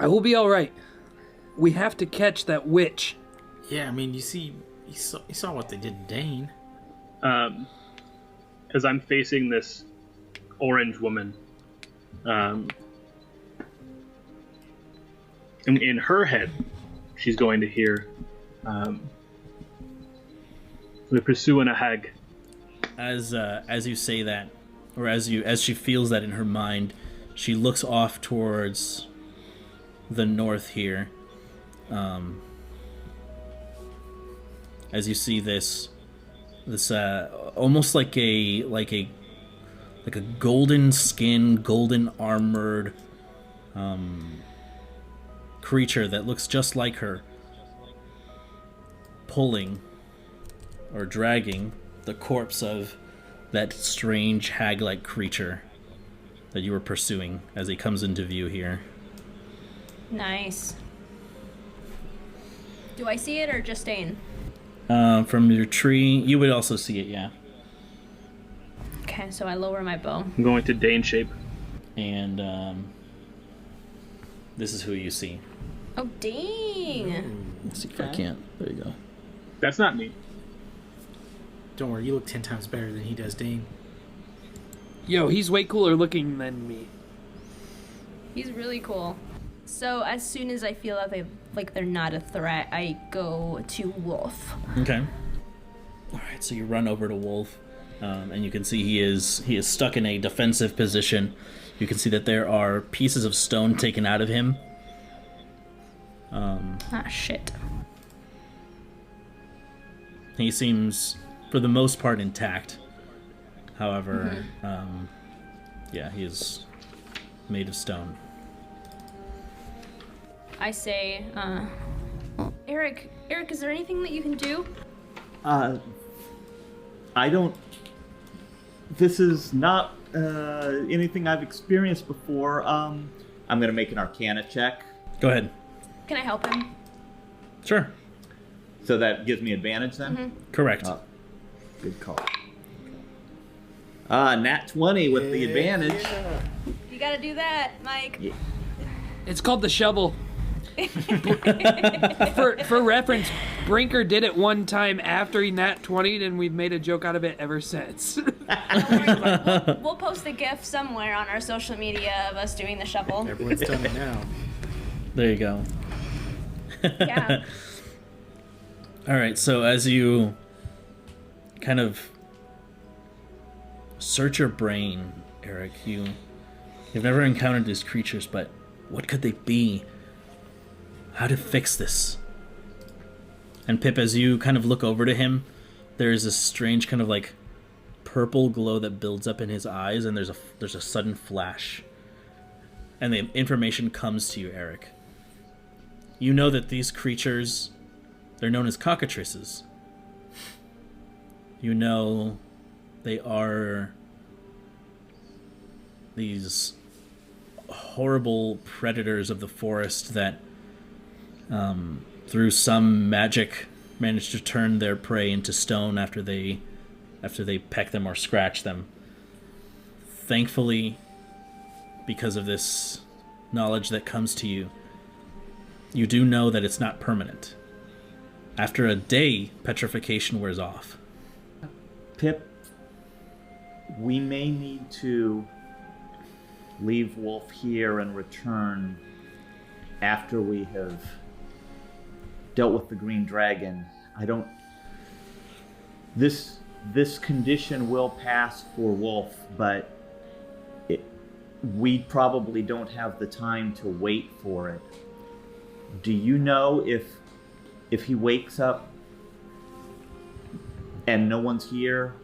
will be all right. We have to catch that witch. Yeah, I mean, you saw what they did to Dane. And as I'm facing this orange woman, in her head, she's going to hear, "We're pursuing a hag." As you say that, or as she feels that in her mind, she looks off towards the north here. As you see this almost like a golden skinned, golden armored creature that looks just like her, pulling or dragging the corpse of that strange hag-like creature that you were pursuing as he comes into view here. Nice. Do I see it or just Dane? From your tree, you would also see it, yeah. Okay, so I lower my bow. I'm going to Dane shape. And this is who you see. Oh, dang! Let's see if I can't. There you go. That's not me. Don't worry, you look 10 times better than he does, Dane. Yo, he's way cooler looking than me. He's really cool. So as soon as I feel that they're not a threat, I go to Wolf. Okay. All right, so you run over to Wolf, and you can see he is stuck in a defensive position. You can see that there are pieces of stone taken out of him. Shit. He seems, for the most part, intact. However, yeah, he is made of stone. I say, Eric, is there anything that you can do? I don't. This is not anything I've experienced before. I'm gonna make an Arcana check. Go ahead. Can I help him? Sure. So that gives me advantage then? Correct. Good call. Nat 20 with the advantage. You gotta do that, Mike. Yeah. It's called the shovel. For reference, Brinker did it one time after he nat 20'd, and we've made a joke out of it ever since. We'll post a GIF somewhere on our social media of us doing the shovel. Everyone's done it now. There you go. Yeah. All right, so as you kind of search your brain, Eric, you've never encountered these creatures, but what could they be? How to fix this? And Pip, as you kind of look over to him, there's this strange kind of like purple glow that builds up in his eyes, and there's a sudden flash. And the information comes to you, Eric. You know that these creatures, they're known as cockatrices. You know they are these horrible predators of the forest that, through some magic, managed to turn their prey into stone after they peck them or scratch them. Thankfully, because of this knowledge that comes to you, you do know that it's not permanent. After a day, petrification wears off. Pip, we may need to leave Wolf here and return after we have dealt with the green dragon. This condition will pass for Wolf, but we probably don't have the time to wait for it. Do you know if he wakes up and no one's here,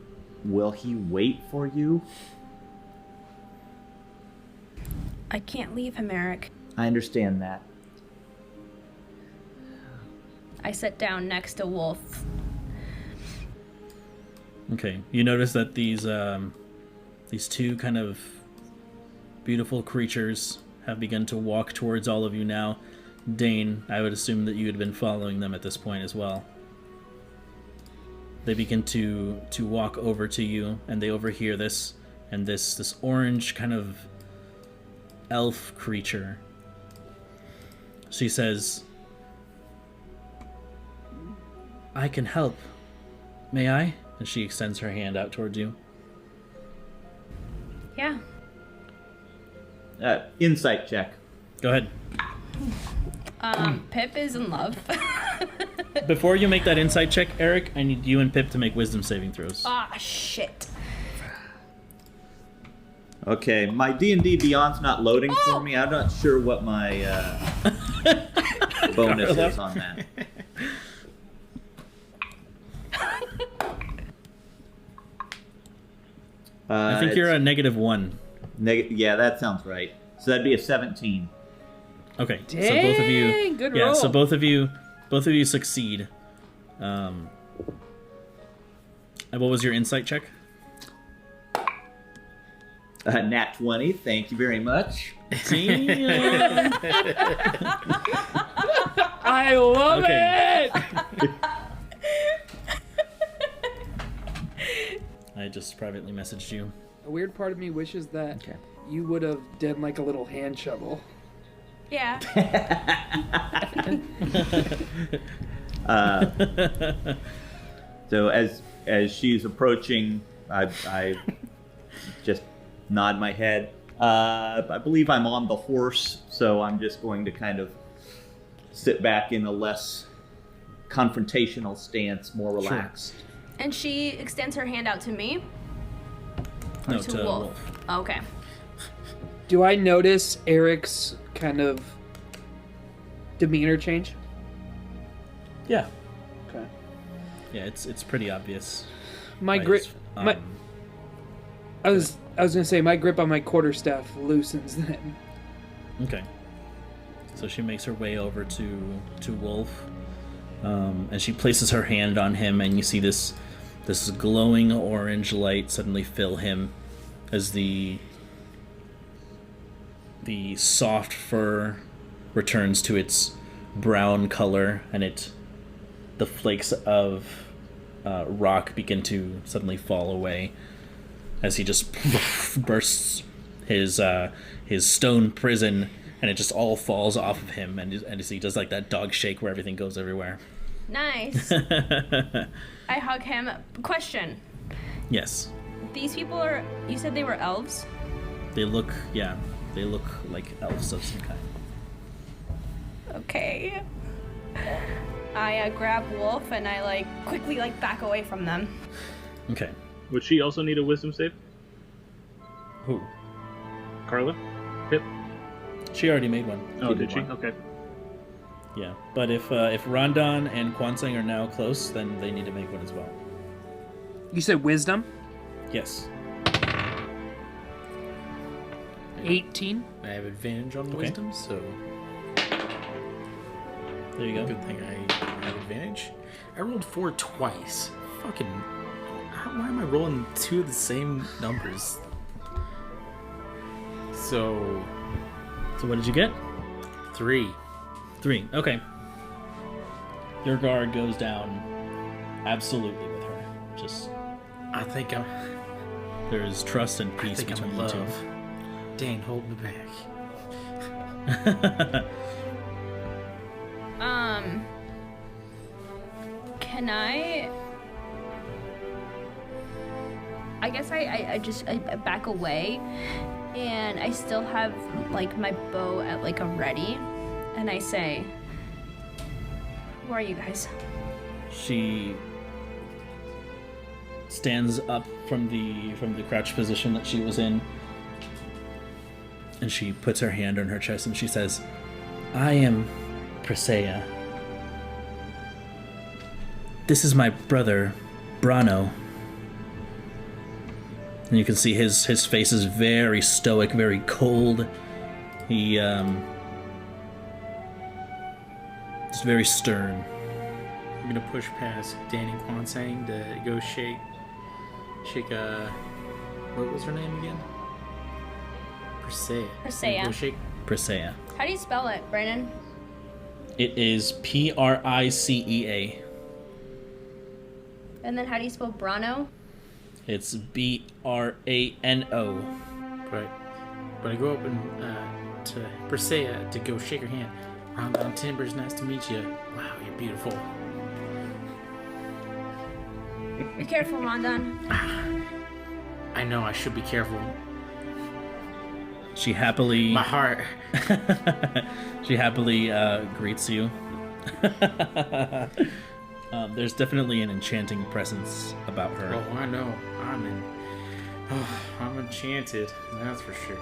will he wait for you? I can't leave him, Eric. I understand that. I sit down next to Wolf. Okay, you notice that these two kind of beautiful creatures have begun to walk towards all of you now. Dane, I would assume that you had been following them at this point as well. They begin to walk over to you, and they overhear this, and this orange kind of elf creature. She says, "I can help. May I?" And she extends her hand out towards you. Yeah. Insight check. Go ahead. Pip is in love. Before you make that insight check, Eric, I need you and Pip to make wisdom saving throws. Ah, shit. Okay, my D&D Beyond's not loading for me. I'm not sure what my bonus is on that. I think you're a -1. Yeah, that sounds right. So that'd be a 17. Okay, so both of you. Dang, good Yeah, roll. so both of you succeed. And what was your insight check? Nat 20. Thank you very much. Damn. I love Okay. it. I just privately messaged you. A weird part of me wishes that Okay. you would have done like a little hand shovel. Yeah. So as she's approaching, I just nod my head. I believe I'm on the horse, so I'm just going to kind of sit back in a less confrontational stance, more relaxed. And she extends her hand out to me. Or No, to to Wolf. Wolf. Oh, okay. Do I notice Eric's kind of demeanor change? Yeah. Okay. Yeah, it's pretty obvious. My by grip. his, My. I was gonna say my grip on my quarterstaff loosens then. Okay. So she makes her way over to Wolf, and she places her hand on him, and you see this glowing orange light suddenly fill him as the soft fur returns to its brown color, and the flakes of rock begin to suddenly fall away as he just bursts his stone prison, and it just all falls off of him, and as he does like that dog shake where everything goes everywhere. Nice. I hug him. Question. Yes, These people are. You said they were elves? they look like elves of some kind. Okay. I grab Wolf and I quickly back away from them. Okay. Would she also need a wisdom save? Who? Carla? Pip? She already made one. Oh, did she? one. Okay. Yeah, but if Rondon and Kwanseng are now close, then they need to make one as well. You said wisdom? Yes. 18. I have advantage on Okay. wisdom, so There you go. good thing I have advantage. I rolled 4 twice. Fucking. Why am I rolling 2 of the same numbers? So. So what did you get? 3. 3. Okay. Your guard goes down absolutely with her. Just I think I'm. there is trust and I peace think I'm between in you love. Dane, hold me back. two. Can I guess I just back away, and I still have my bow at a ready, and I say, "Who are you guys?" She stands up from the crouch position that she was in, and she puts her hand on her chest and she says, "I am Presea. This is my brother, Brano." And you can see his face is very stoic, very cold. He just very stern. I'm gonna push past Danny Kwanseng to go shake what was her name again? Persea. Persea. Go shake. Presea. How do you spell it, Brandon? It is Pricea. And then how do you spell Brano? It's Brano. But I go up and to Persea to go shake her hand. Rondon Timbers, nice to meet you. Wow, you're beautiful. Be careful, Rondon. I know I should be careful. She happily My heart. she happily greets you. There's definitely an enchanting presence about her. Oh, I know. I'm enchanted. That's for sure.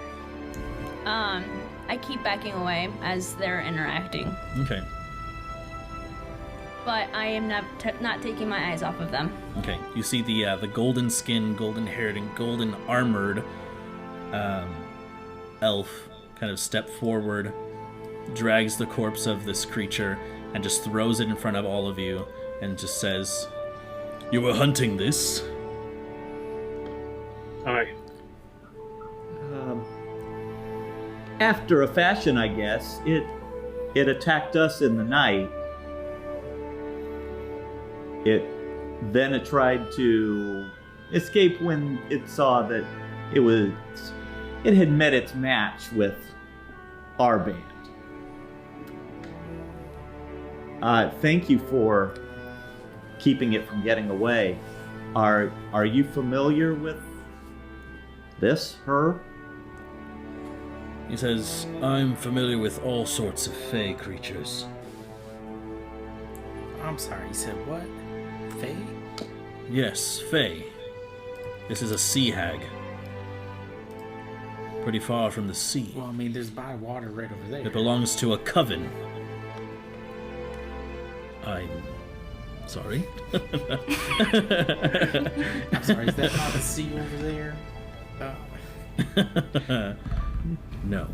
I keep backing away as they're interacting, Okay. but I am not taking my eyes off of them. Okay. You see the golden skinned, golden haired, and golden armored elf kind of step forward, drags the corpse of this creature, and just throws it in front of all of you, and just says, "You were hunting this?" Aye. After a fashion, I guess. It attacked us in the night. It tried to escape when it saw that it had met its match with our band. Thank you for keeping it from getting away. Are you familiar with her? He says, "I'm familiar with all sorts of fey creatures." I'm sorry, you said what? Faye? Yes, fey. This is a sea hag. Pretty far from the sea. Well, I mean, there's body of water right over there. It belongs to a coven. I'm sorry. I'm sorry, is that not the sea over there? No.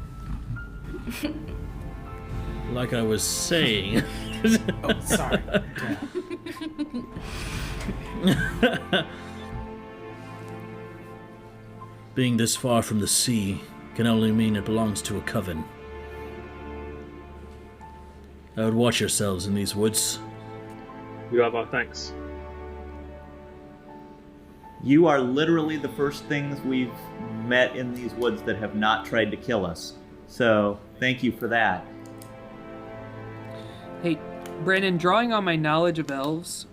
Like I was saying. Oh, sorry. Being this far from the sea can only mean it belongs to a coven. I would watch yourselves in these woods. You have our thanks. You are literally the first things we've met in these woods that have not tried to kill us. So, thank you for that. Hey, Brandon, drawing on my knowledge of elves,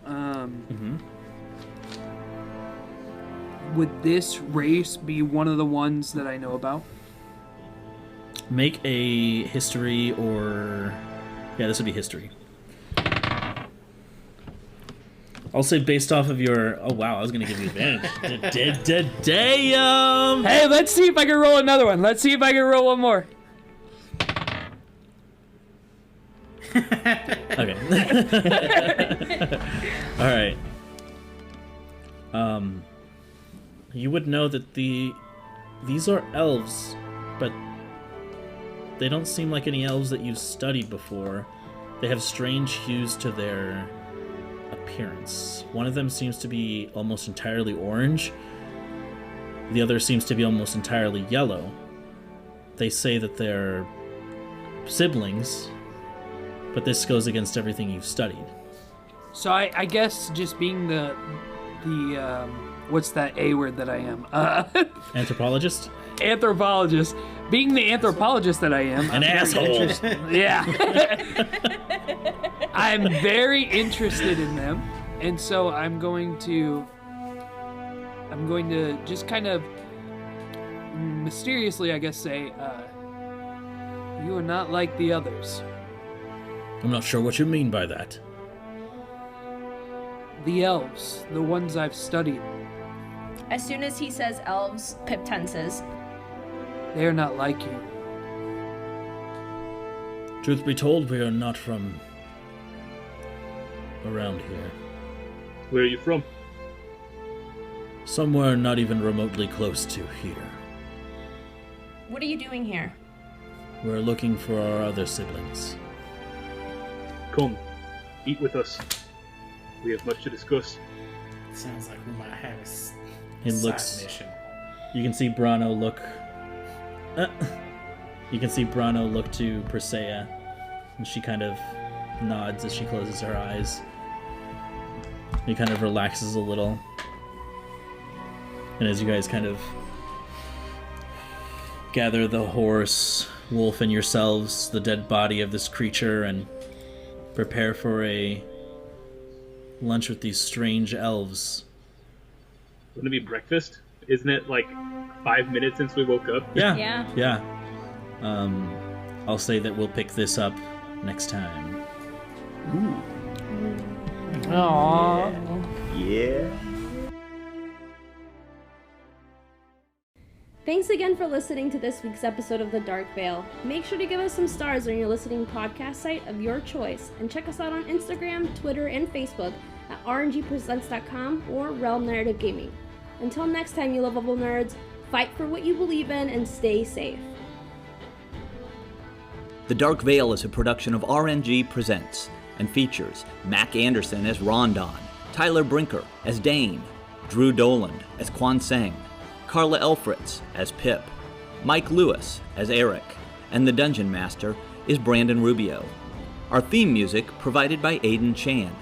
would this race be one of the ones that I know about? Make a history or... Yeah, this would be history. I'll say based off of your... Oh, wow, I was going to give you advantage. Damn! Hey, let's see if I can roll another one. Let's see if I can roll one more. Okay. All right. You would know that these are elves, but they don't seem like any elves that you've studied before. They have strange hues to their appearance. One of them seems to be almost entirely orange. The other seems to be almost entirely yellow. They say that they're siblings, but this goes against everything you've studied. So I guess just being the what's that A word that I am? Anthropologist? Anthropologist. Being the anthropologist that I am. An asshole. Yeah. I'm very interested in them, and so I'm going to just kind of mysteriously, I guess, say, you are not like the others. I'm not sure what you mean by that. The elves, the ones I've studied, As soon as he says elves, Pip tenses. they are not like you. Truth be told, we are not from around here. Where are you from? Somewhere not even remotely close to here. What are you doing here? We're looking for our other siblings. Come, eat with us. We have much to discuss. Sounds like we might have a It side looks... mission. You can see Brano look... You can see Brano look to Persea, and she kind of nods as she closes her eyes. He kind of relaxes a little. And as you guys kind of gather the horse, wolf, and yourselves, the dead body of this creature, and prepare for a lunch with these strange elves. Wouldn't it be breakfast? Isn't it like 5 minutes since we woke up? Yeah. Yeah. Yeah. I'll say that we'll pick this up next time. Aww. Yeah. Thanks again for listening to this week's episode of The Dark Veil. Make sure to give us some stars on your listening podcast site of your choice, and check us out on Instagram, Twitter, and Facebook at rngpresents.com or Realm Narrative Gaming. Until next time, you lovable nerds, fight for what you believe in and stay safe. The Dark Veil is a production of RNG Presents and features Mac Anderson as Rondon, Tyler Brinker as Dane, Drew Doland as Kwanseng, Carla Elfritz as Pip, Mike Lewis as Eric, and the Dungeon Master is Brandon Rubio. Our theme music provided by Aiden Chan.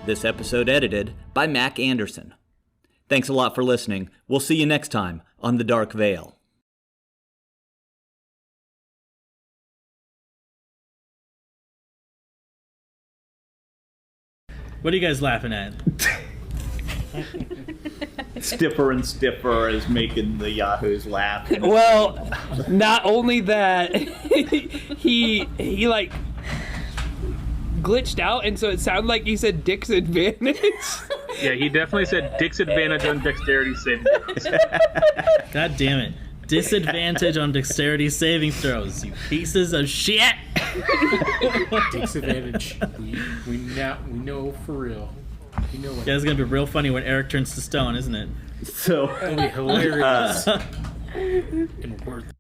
This episode edited by Mac Anderson. Thanks a lot for listening. We'll see you next time on The Dark Veil. What are you guys laughing at? Stiffer and stiffer is making the Yahoos laugh. Well, not only that, he like glitched out, and so it sounded like he said Dick's advantage. Yeah, he definitely said Dick's advantage on dexterity saving throws. God damn it. Disadvantage on dexterity saving throws, you pieces of shit! Takes advantage. We know for real. We know what. Yeah, it's gonna be real funny when Eric turns to stone, isn't it? So It'll be hilarious and worth